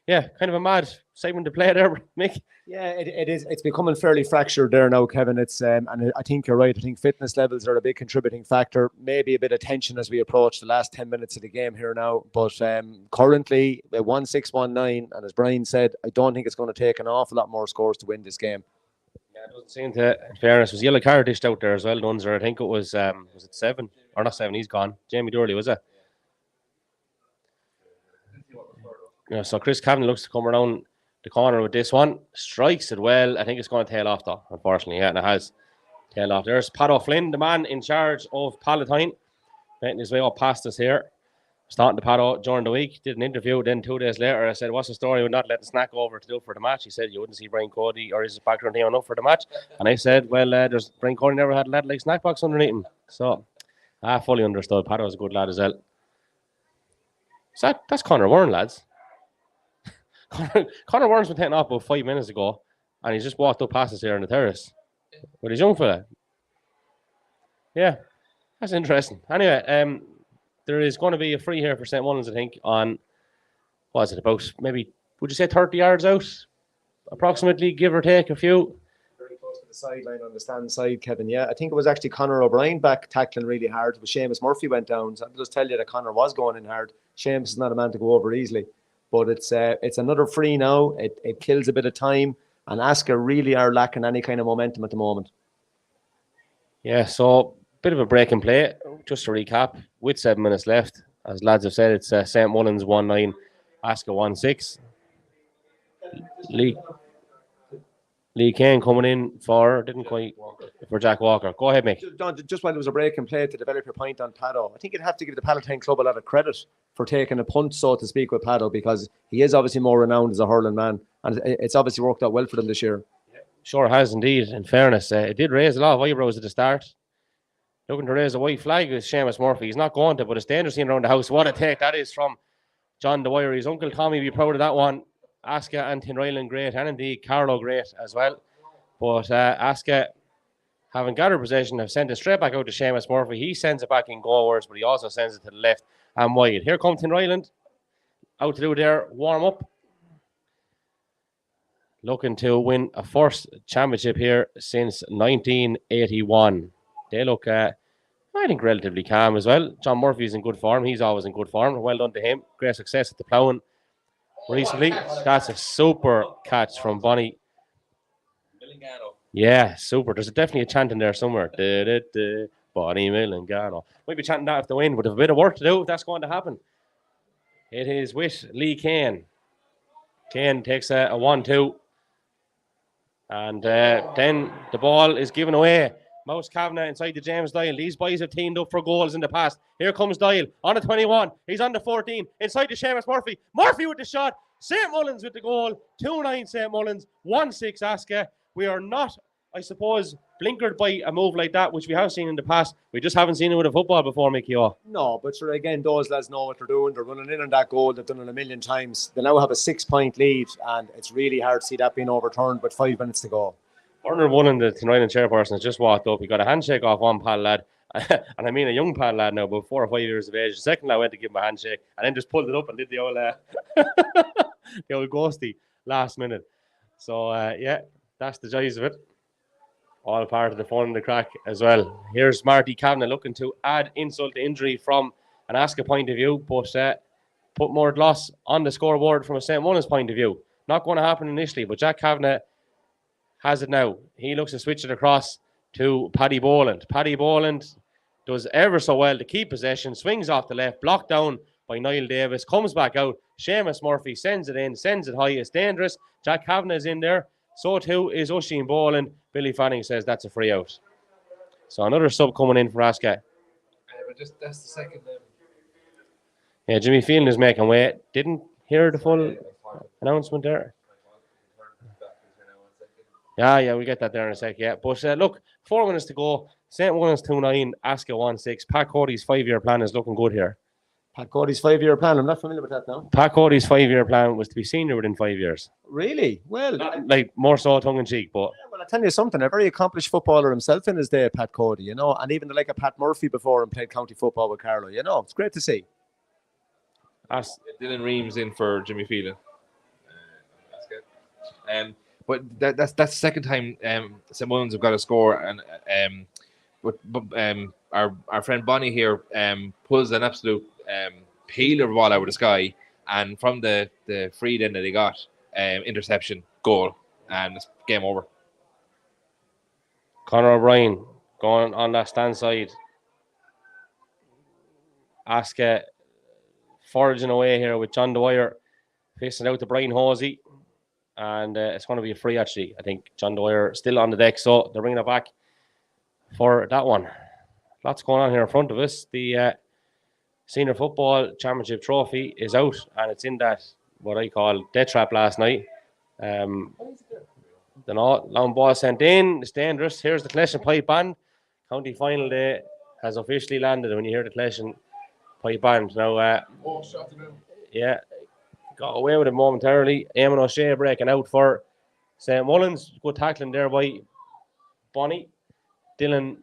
yeah, kind of a mad segment to play there, Mick. Yeah, it is. It's becoming fairly fractured there now, Kevin. It's and I think you're right. I think fitness levels are a big contributing factor. Maybe a bit of tension as we approach the last 10 minutes of the game here now. But currently, 1-6-1-9, and as Brian said, I don't think it's going to take an awful lot more scores to win this game. Yeah, it doesn't seem to. In fairness, was yellow card dished out there as well, Dunzer. I think it was it 7 or not 7? He's gone. Jamie Durley, was it? Yeah, so Chris Kavanagh looks to come around the corner with this one. Strikes it well. I think it's going to tail off though, unfortunately. Yeah, and it has tailed off. There's Pat O'Flynn, the man in charge of Palatine, making his way up past us here. Starting to Pat during the week. Did an interview. Then 2 days later, I said, what's the story? We're not letting Snack over to do for the match. He said, you wouldn't see Brian Cody or his background team enough for the match. And I said, well, there's Brian Cody never had a lad like Snack Box underneath him. So I fully understood. Pat was a good lad as well. So that's Conor Warren, lads. Conor Warren's been taken off about 5 minutes ago, and he's just walked up past us here on the terrace with his young fella. Yeah, that's interesting. Anyway, there is going to be a free here for St. Mullins, I think, on, what is it, about maybe, would you say 30 yards out? Approximately, give or take a few. Very close to the sideline on the stand side, Kevin. Yeah, I think it was actually Conor O'Brien back tackling really hard, but Seamus Murphy went down. So I'll just tell you that Conor was going in hard. Seamus is not a man to go over easily. But it's another free now. It kills a bit of time, and Asca really are lacking any kind of momentum at the moment. Yeah, so bit of a break in play. Just to recap, with 7 minutes left, as lads have said, it's St. Mullins 1-9, Asca 1-6. Lee Kane coming in for Jack Walker. Go ahead, Mick. Just while there was a break in play, to develop your point on Paddo, I think you'd have to give the Palatine club a lot of credit for taking a punt, so to speak, with Paddo, because he is obviously more renowned as a hurling man, and it's obviously worked out well for them this year. Sure has indeed, in fairness. It did raise a lot of eyebrows at the start. Looking to raise a white flag is Seamus Murphy. He's not going to, but it's dangerous in around the house. What a take that is from John Dwyer. His uncle Tommy be proud of that one. Asca and Tinryland great, and indeed Carlow great as well. But Asca, having gathered possession, have sent it straight back out to Seamus Murphy. He sends it back in goalwards, but he also sends it to the left and wide. Here comes Tinryland. Out to do their warm up. Looking to win a first championship here since 1981. They look, I think, relatively calm as well. John Murphy's in good form. He's always in good form. Well done to him. Great success at the ploughing recently. That's a super catch from Bonnie. Yeah, super. There's definitely a chant in there somewhere. Bonnie Millingano. Might be chanting that if they win, but if a bit of work to do, if that's going to happen. It is with Lee Kane. Kane takes a 1-2. And then the ball is given away. Mouse Kavanagh inside the James Doyle. These boys have teamed up for goals in the past. Here comes Doyle on the 21. He's on the 14. Inside to Seamus Murphy. Murphy with the shot. St. Mullins with the goal. 2-9 St. Mullins. 1-6 Asca. We are not, I suppose, blinkered by a move like that, which we have seen in the past. We just haven't seen it with a football before, Mickey O. No, but sure, again, those lads know what they're doing. They're running in on that goal. They've done it a million times. They now have a 6-point lead, and it's really hard to see that being overturned with 5 minutes to go. Bernard Woolen, the Tinryland chairperson, has just walked up. He got a handshake off one pal lad, and I mean a young pal lad now, about 4 or 5 years of age. The second lad went to give him a handshake, and then just pulled it up and did the old, the old ghosty last minute. So, yeah, that's the joys of it. All part of the fun and the crack as well. Here's Marty Kavanagh looking to add insult to injury from an Asca point of view, but put more loss on the scoreboard from a St. Mullins point of view. Not going to happen initially, but Jack Kavanagh has it now. He looks to switch it across to Paddy Boland. Paddy Boland does ever so well to keep possession, swings off the left, blocked down by Niall Davis, comes back out. Seamus Murphy sends it in, sends it high. It's dangerous. Jack Kavanagh is in there. So too is Oisin Boland. Billy Fanning says that's a free out. So another sub coming in for Asca. But just that's the second. Yeah, Jimmy Phelan is making way. Didn't hear the full announcement there. Yeah, we'll get that there in a sec, yeah. But look, 4 minutes to go. St. Mullins 2-9, Asca 1-6. Pat Cody's 5-year plan is looking good here. Pat Cody's 5-year plan. I'm not familiar with that now. Pat Cody's 5-year plan was to be senior within 5 years. Really? Well, like more so tongue-in-cheek, but... Yeah, well, I'll tell you something. A very accomplished footballer himself in his day, Pat Cody, you know, and even like a Pat Murphy before and played county football with Carlow, you know. It's great to see. Dylan Reams in for Jimmy Phelan. That's good. But that's the second time St. Mullins have got a score, and our friend Bonnie here pulls an absolute peeler of ball out of the sky, and from the free then that he got, interception, goal, and it's game over. Conor O'Brien going on that stand side. Asca foraging away here with John Dwyer facing out to Brian Hosey. And it's going to be a free, actually. I think John Dwyer still on the deck, so they're bringing it back for that one. Lots going on here in front of us. The Senior Football Championship trophy is out, and it's in that, what I call, death trap last night. The long ball sent in. It's dangerous. Here's the collection pipe band. County final day has officially landed when you hear the collection pipe band. Now, yeah. Got away with it momentarily. Eamon O'Shea breaking out for St. Mullins. Good tackling there by Bonnie. Dylan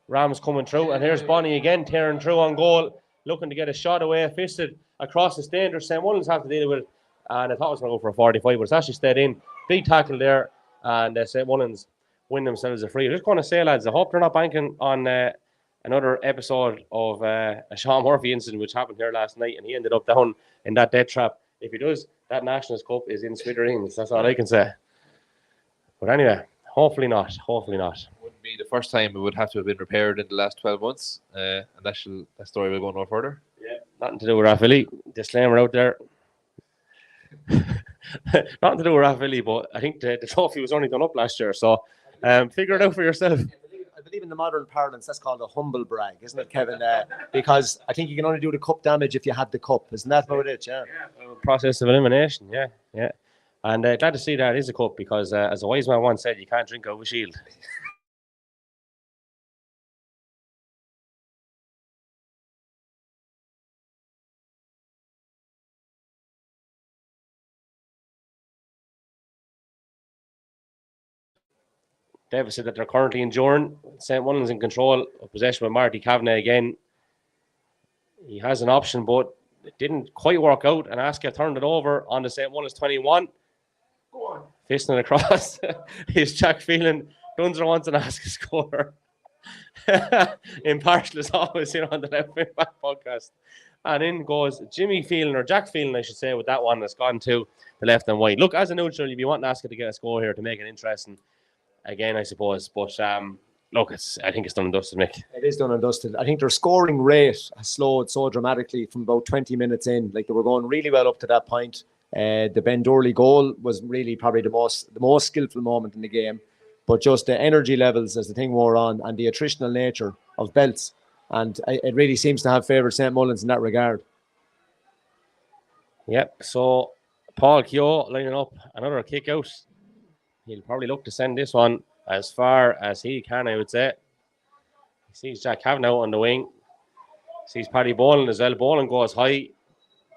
Rams coming through. And here's Bonnie again, tearing through on goal, looking to get a shot away, fisted across the stand. St. Mullins have to deal with it. And I thought it was going to go for a 45, but it's actually stayed in. Big tackle there. And St. Mullins win themselves a free. I'm just going to say, lads, I hope they're not banking on another episode of a Sean Murphy incident, which happened here last night. And he ended up down in that death trap. If he does, that Nationals Cup is in smithereens. That's all I can say. But anyway, hopefully not. Hopefully not. Wouldn't be the first time it would have to have been repaired in the last 12 months. And that story will go no further. Yeah, nothing to do with Rathvilly. Disclaimer out there. Nothing to do with Rathvilly, but I think the trophy was only done up last year. So figure it out for yourself. I believe in the modern parlance, that's called a humble brag, isn't it, Kevin? Because I think you can only do the cup damage if you have the cup. Isn't that about it? Yeah. Process of elimination. Yeah. And glad to see that it is a cup because, as a wise man once said, you can't drink out of a shield. Deficit that they're currently enduring. St. Mullins in control of possession with Marty Kavanagh again. He has an option, but it didn't quite work out, and Asca turned it over on the St. Mullins 21. Go on. Fisting it across. He's Jack Phelan. Dunzer wants an Asca score. Impartial as always here on the Left Wing Back podcast. And in goes Jimmy Phelan, or Jack Phelan, I should say, with that one that's gone to the left and wide. Look, as a neutral, you'd be wanting Asca to get a score here to make it interesting. Again, I suppose, but look, I think it's done and dusted, Mick. It is done and dusted. I think their scoring rate has slowed so dramatically from about 20 minutes in. Like, they were going really well up to that point. The Ben Dorley goal was really probably the most skillful moment in the game. But just the energy levels as the thing wore on and the attritional nature of belts. And it really seems to have favoured St. Mullins in that regard. Yep, so Paul Keogh lining up another kick out. He'll probably look to send this one as far as he can, I would say. He sees Jack Kavanagh on the wing. Sees Paddy Boland as well. Boland goes high.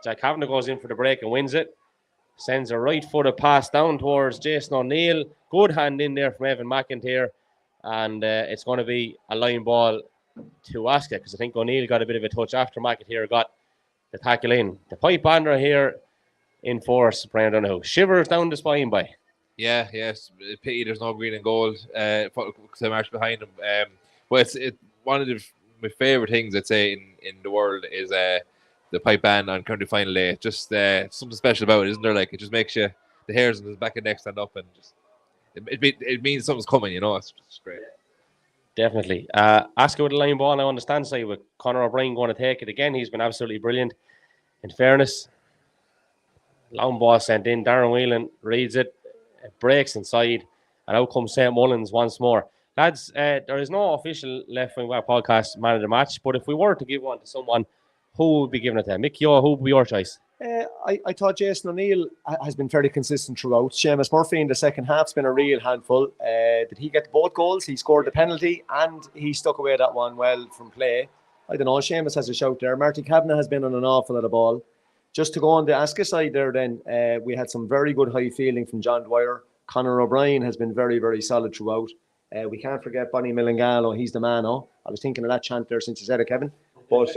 Jack Kavanagh goes in for the break and wins it. Sends a right-footed pass down towards Jason O'Neill. Good hand in there from Evan McIntyre. And it's going to be a line ball to Asca, because I think O'Neill got a bit of a touch after McIntyre got the tackle in. The pipe bander here in force, Brian Donoghue. Shivers down the spine by. Yeah, yes. Pity there's no green and gold because I marched behind him. But it's one of my favourite things, I'd say, in the world is the pipe band on county final day. Just something special about it, isn't there? Like, it just makes you, the hairs on the back of the neck stand up, and just it means something's coming, you know. It's just great. Definitely. Asca with the line ball now on the stand side with Conor O'Brien going to take it again. He's been absolutely brilliant. In fairness, long ball sent in. Darren Whelan reads it. It breaks inside, and out comes St. Mullins once more. Lads, there is no official Left Wing Back podcast man of the match, but if we were to give one to someone, who would be giving it to? Mick Keogh, who would be your choice? I thought Jason O'Neill has been fairly consistent throughout. Seamus Murphy in the second half's been a real handful. Did he get both goals? He scored the penalty and he stuck away that one well from play. I don't know. Seamus has a shout there. Martin Kavanagh has been on an awful lot of ball. Just to go on the Asca side there then, we had some very good high fielding from John Dwyer. Conor O'Brien has been very, very solid throughout. We can't forget Bonnie Milangalo. He's the man. I was thinking of that chant there since you said it, Kevin. But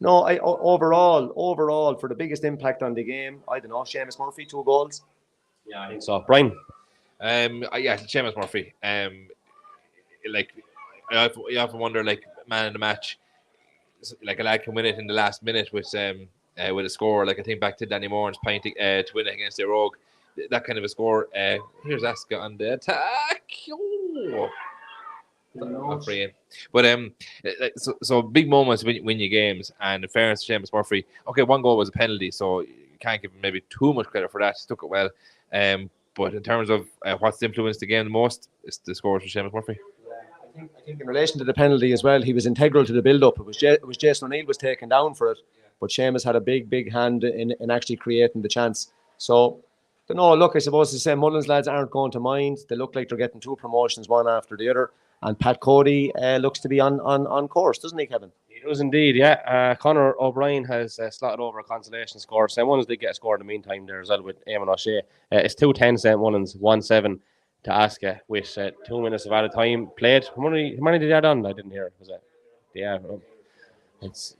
no, overall, for the biggest impact on the game, I don't know, Seamus Murphy, 2 goals. Yeah, I think so. Brian? Yeah, Seamus Murphy. Like, I often wonder, like, man in the match, like a lad can win it in the last minute with a score. Like, I think back to Danny Moran's pint to win it against the Rogue. That kind of a score. Here's Asca on the attack. Oh. Not free in. But so big moments win your games, and in fairness to Seamus Murphy, okay, 1 goal was a penalty, so you can't give him maybe too much credit for that. He took it well. But in terms of what's influenced the game the most, it's the scores for Seamus Murphy. I think in relation to the penalty as well, he was integral to the build-up. It was Jason O'Neill was taken down for it, but Seamus had a big hand in actually creating the chance. So, no, look, I suppose the St. Mullins lads aren't going to mind. They look like they're getting 2 promotions, one after the other. And Pat Cody looks to be on course, doesn't he, Kevin? He does indeed, yeah. Conor O'Brien has slotted over a consolation score. St. Mullins did get a score in the meantime there as well with Eamon O'Shea. It's 2-10 St. Mullins, 1-7 to Asca with 2 minutes of added time played. How many did they add on? I didn't hear it. Was it?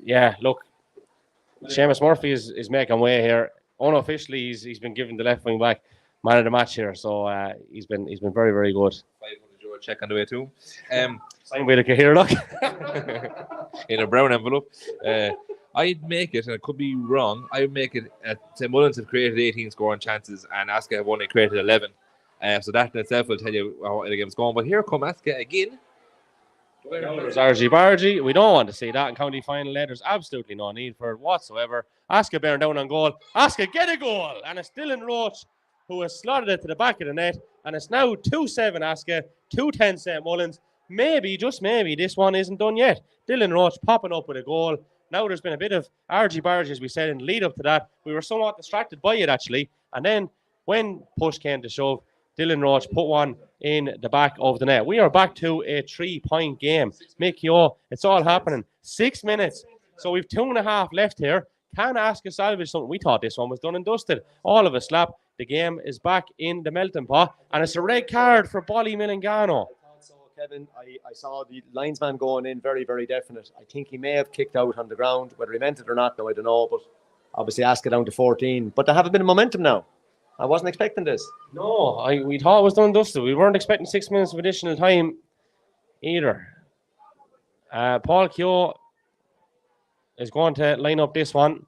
Yeah. Look, Seamus Murphy is making way here. Unofficially, he's been given the left wing back man of the match here, so he's been very, very good. €500 check on the way too. Same way to Cahir, look. In a brown envelope. I'd make it, and it could be wrong, I'd make it at St. Mullins have created 18 scoring chances, and Asca have only created 11. So that in itself will tell you how the game's going. But here come Asca again. There's argy-bargy. We don't want to see that in county final. There's absolutely no need for it whatsoever. Asca bearing down on goal. Asca get a goal, and it's Dylan Roach who has slotted it to the back of the net, and it's now 2-7 Asca, 2-10 St. Mullins. Maybe, just maybe, this one isn't done yet. Dylan Roach popping up with a goal. Now there's been a bit of argy-bargy, as we said, in the lead up to that. We were somewhat distracted by it, actually. And then when push came to shove, Dylan Roach put one in the back of the net. We are back to a 3-point game. Mick Keogh, it's all happening. 6 minutes. So we've 2.5 left here. Can Asca salvage something? We thought this one was done and dusted. All of a slap. The game is back in the melting pot. And it's a red card for Bolly Milangano. So, Kevin, I saw the linesman going in very, very definite. I think he may have kicked out on the ground. Whether he meant it or not, no, I don't know. But obviously Asca down to 14. But they have a bit of momentum now. I wasn't expecting this. No, we thought it was done and dusted. We weren't expecting 6 minutes of additional time either. Paul Keogh is going to line up this one.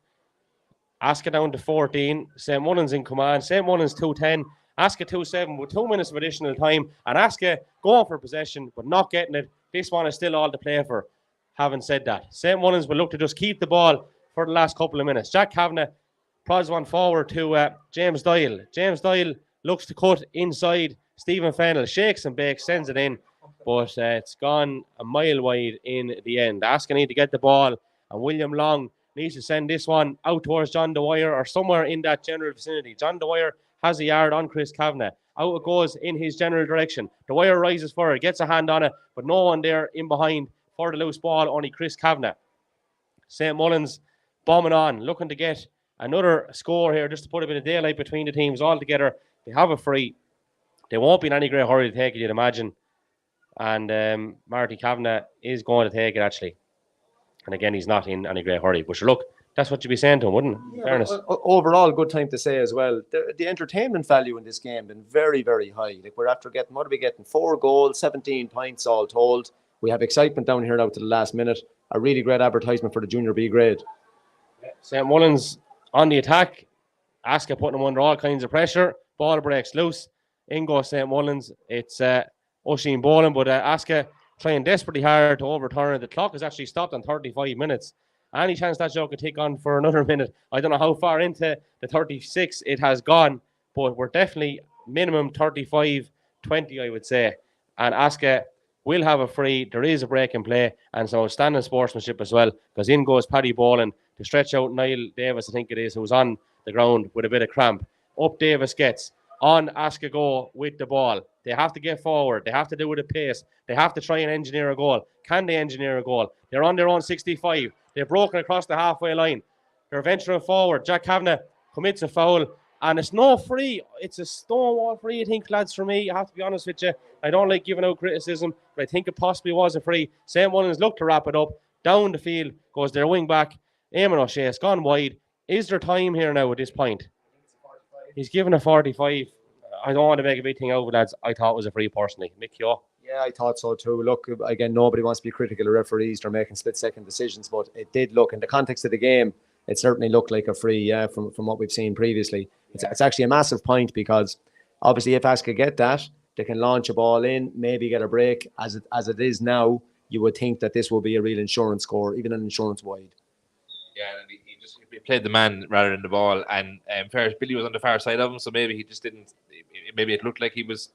Asca down to 14. St. Mullins in command. St. Mullins 2-10. Asca 2-7 with 2 minutes of additional time. And Asca going for possession, but not getting it. This one is still all to play for. Having said that, St. Mullins will look to just keep the ball for the last couple of minutes. Jack Kavanagh prods one forward to James Doyle. James Doyle looks to cut inside. Stephen Fennell shakes and bakes, sends it in, but it's gone a mile wide in the end. Asca need to get the ball, and William Long needs to send this one out towards John Dwyer or somewhere in that general vicinity. John Dwyer has a yard on Chris Kavanagh. Out it goes in his general direction. Dwyer rises forward, gets a hand on it, but no one there in behind for the loose ball, only Chris Kavanagh. St. Mullins bombing on, looking to get another score here just to put a bit of daylight between the teams altogether. They have a free. They won't be in any great hurry to take it, you'd imagine. And Marty Kavanagh is going to take it, actually. And again, he's not in any great hurry. But sure, look, that's what you'd be saying to him, wouldn't it? Yeah, Fairness. Overall, good time to say as well. The entertainment value in this game been very, very high. Like we're after getting, what are we getting? 4 goals, 17 points all told. We have excitement down here now to the last minute. A really great advertisement for the Junior B grade. St. Mullins on the attack. Asca putting them under all kinds of pressure. Ball breaks loose. In goes St. Mullins. It's Oisin Boland, but Asca trying desperately hard to overturn it. The clock has actually stopped on 35 minutes. Any chance that joke could take on for another minute? I don't know how far into the 36 it has gone, but we're definitely minimum 35-20, I would say. And Asca will have a free. There is a break in play, and so standing sportsmanship as well, because in goes Paddy Boland to stretch out Niall Davis, I think it is, who's on the ground with a bit of cramp. Up Davis gets. On Asca go with the ball. They have to get forward. They have to do it at pace. They have to try and engineer a goal. Can they engineer a goal? They're on their own 65. They've broken across the halfway line. They're venturing forward. Jack Kavanagh commits a foul, and it's no free. It's a stonewall free, I think, lads, for me. I have to be honest with you. I don't like giving out criticism, but I think it possibly was a free. St. Mullins look to wrap it up. Down the field goes their wing back. Eamon O'Shea has gone wide. Is there time here now at this point? He's given a 45. I don't want to make a big thing out of it, lads. I thought it was a free personally. Mick, you? Yeah, I thought so too. Look, again, nobody wants to be critical of referees. They're making split-second decisions, but it did look, in the context of the game, it certainly looked like a free, from what we've seen previously. It's actually a massive point because obviously if Asca get that, they can launch a ball in, maybe get a break. As it is now, you would think that this will be a real insurance score, even an insurance wide. Yeah, and he played the man rather than the ball, and Billy was on the far side of him, so maybe he just didn't. Maybe it looked like he was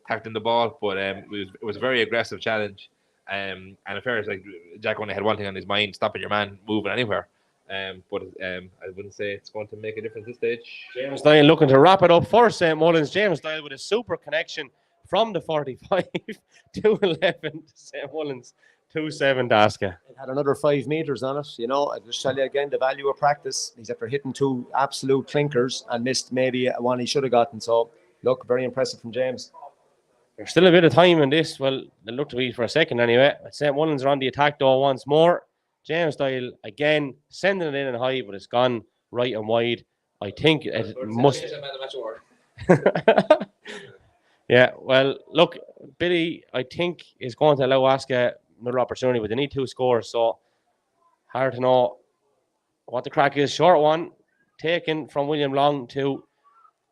tackling the ball, but it was a very aggressive challenge. And in fairness, like Jack only had one thing on his mind: stopping your man moving anywhere. But I wouldn't say it's going to make a difference at this stage. James Doyle looking to wrap it up for St. Mullins. James Doyle with a super connection from the 45 to 11 to St. Mullins. 2-7 Asca. It had another 5 meters on it. You know, I just tell you again, the value of practice. He's after hitting 2 absolute clinkers and missed maybe one he should have gotten. So, look, very impressive from James. There's still a bit of time in this. Well, it looked to be for a second anyway. St. Mullins are on the attack though once more. James Doyle again sending it in and high, but it's gone right and wide. I think it must. Yeah, well, look, Billy, I think is going to allow Asca another opportunity, but they need 2 scores, so hard to know what the crack is. Short one taken from William Long to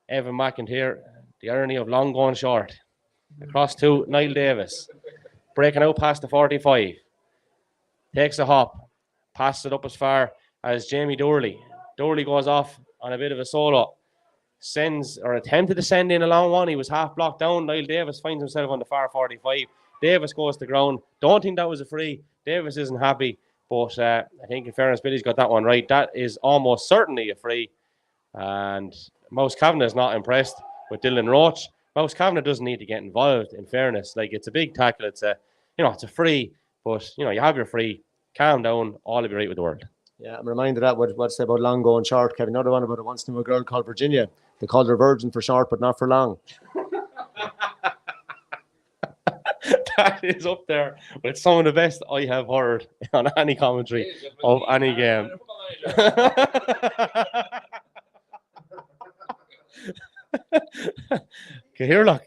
Evan McIntyre. The irony of Long going short. Across to Niall Davis. Breaking out past the 45. Takes a hop. Passes it up as far as Jamie Doorley. Doorley goes off on a bit of a solo. Sends or attempted to send in a long one. He was half blocked down. Niall Davis finds himself on the far 45. Davis goes to ground. Don't think that was a free. Davis isn't happy. But I think in fairness, Billy's got that one right. That is almost certainly a free. And Mouse Kavanagh is not impressed with Dylan Roach. Mouse Kavanagh doesn't need to get involved, in fairness. Like, it's a big tackle. It's a free. But, you have your free. Calm down. All will be right with the world. Yeah, I'm reminded of that what said about long going short, Kevin. Another one about it once knew a girl called Virginia. They called her Virgin for short, but not for long. That is up there with some of the best I have heard on any commentary of any game. Okay, here, look.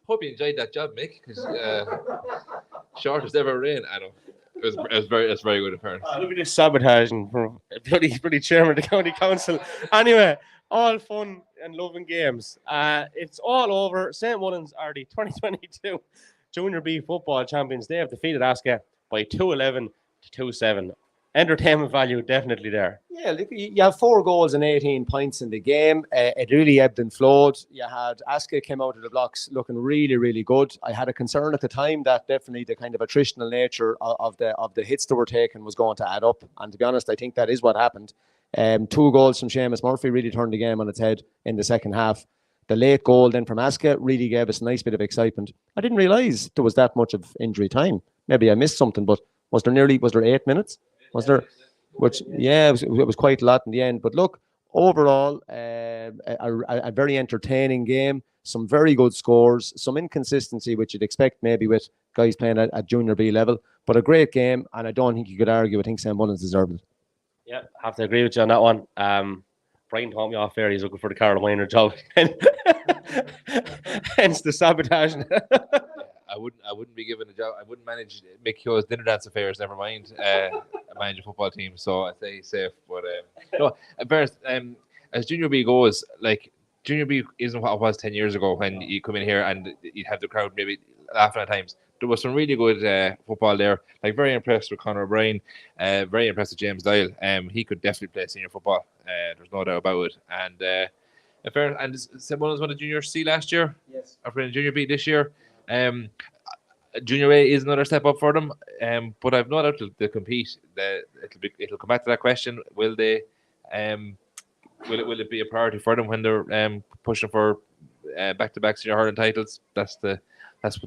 Hope you enjoyed that job, Mick, because short as ever rain. I know. It was very good appearance. Look at this sabotaging from a bloody chairman of the county council. Anyway, all fun and loving games. It's all over. St. Mullins are the 2022 Junior B football champions. They have defeated Asca by 2-11 to 2-7. entertainment value definitely there. Yeah, look, you have 4 goals and 18 points in the game. It really ebbed and flowed. You had Asca came out of the blocks looking really, really good. I had a concern at the time that definitely the kind of attritional nature of the hits that were taken was going to add up. And to be honest, I think that is what happened. 2 goals from Seamus Murphy really turned the game on its head in the second half. The late goal then from Asca really gave us a nice bit of excitement. I didn't realise there was that much of injury time. Maybe I missed something, but was there 8 minutes? Was there? Which, yeah, it was quite a lot in the end. But look, overall, a very entertaining game. Some very good scores. Some inconsistency, which you'd expect maybe with guys playing at Junior B level. But a great game, and I don't think you could argue. I think St. Mullins deserved it. Yeah, have to agree with you on that one. Brian told me off air he's looking for the Carlow minor job. Hence the sabotage. I wouldn't be given a job. I wouldn't manage Mick Hughes' dinner dance affairs. Never mind, manage a football team. So I stay safe. But no, first, as Junior B goes, like Junior B isn't what it was 10 years ago when you come in here and you'd have the crowd maybe laughing at times. There was some really good football there. Like very impressed with Conor O'Brien. Very impressed with James Dial. He could definitely play senior football. There's no doubt about it. And St. Mullins won the Junior C last year. Yes. Or playing Junior B this year. Junior A is another step up for them, but I've no doubt they'll compete. It'll come back to that question: will they? Will it be a priority for them when they're pushing for back-to-back senior hurling titles? That's the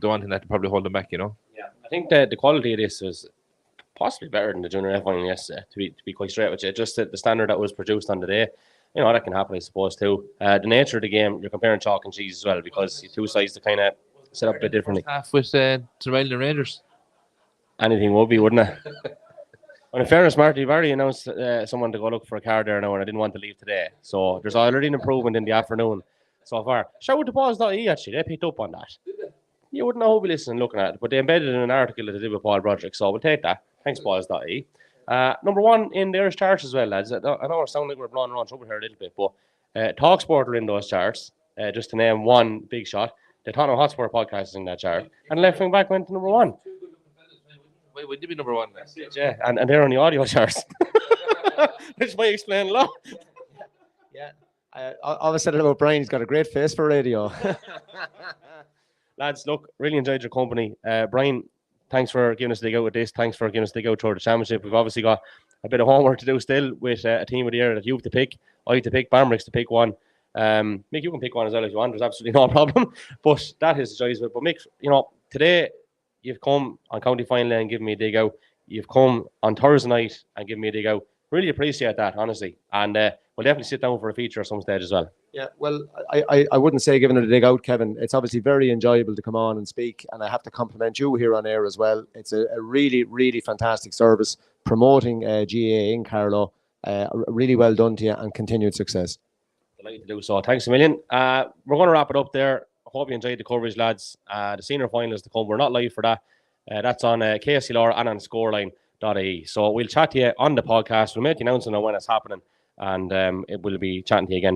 one thing that probably hold them back. Yeah, I think that the quality of this is possibly better than the Junior F final yesterday. To be quite straight with you, just the standard that was produced on the day. You know, that can happen, I suppose, too. The nature of the game, you're comparing chalk and cheese as well, because you two sides to kind of set up a bit differently. Half with Tyrrell and Rangers. Anything would be, wouldn't it? And in fairness, Marty, you've already announced someone to go look for a car there now, and I didn't want to leave today. So there's already an improvement in the afternoon so far. Shout out to Paws.e, actually. They picked up on that. You wouldn't know who be listening looking at it, but they embedded in an article that they did with Paul Broderick, so we'll take that. Thanks, Paws.e. Number 1 in the Irish charts as well, lads. I know it sounds like we're blowing around trouble here a little bit, but TalkSport are in those charts, just to name one big shot. The Tottenham Hotspur podcast is in that chart, and Left Wing Back went to number 1. Wait, would you be number 1? Yeah, and they're on the audio charts. Which might explain a lot. Yeah. All I said about Brian, he's got a great face for radio. Lads, look, really enjoyed your company. Brian, thanks for giving us the dig out with this. Thanks for giving us the dig out toward the championship. We've obviously got a bit of homework to do still with a team of the year that you have to pick. I have to pick Barmbricks to pick one. Mick, you can pick one as well if you want. There's absolutely no problem. But that is the choice of it. But Mick, you know, today you've come on county final and given me a dig out. You've come on Thursday night and given me a dig out. Really appreciate that, honestly. And we'll definitely sit down for a feature at some stage as well. Yeah, well, I wouldn't say giving it a dig out, Kevin. It's obviously very enjoyable to come on and speak, and I have to compliment you here on air as well. It's a really, really fantastic service promoting GAA in Carlow. Really well done to you, and continued success. Delighted to do so. Thanks a million. We're going to wrap it up there. I hope you enjoyed the coverage, lads. The senior finals to come. We're not live for that. That's on KSC Laura and on scoreline.ie. So we'll chat to you on the podcast. We'll make the announcement on when it's happening, and it will be chatting to you again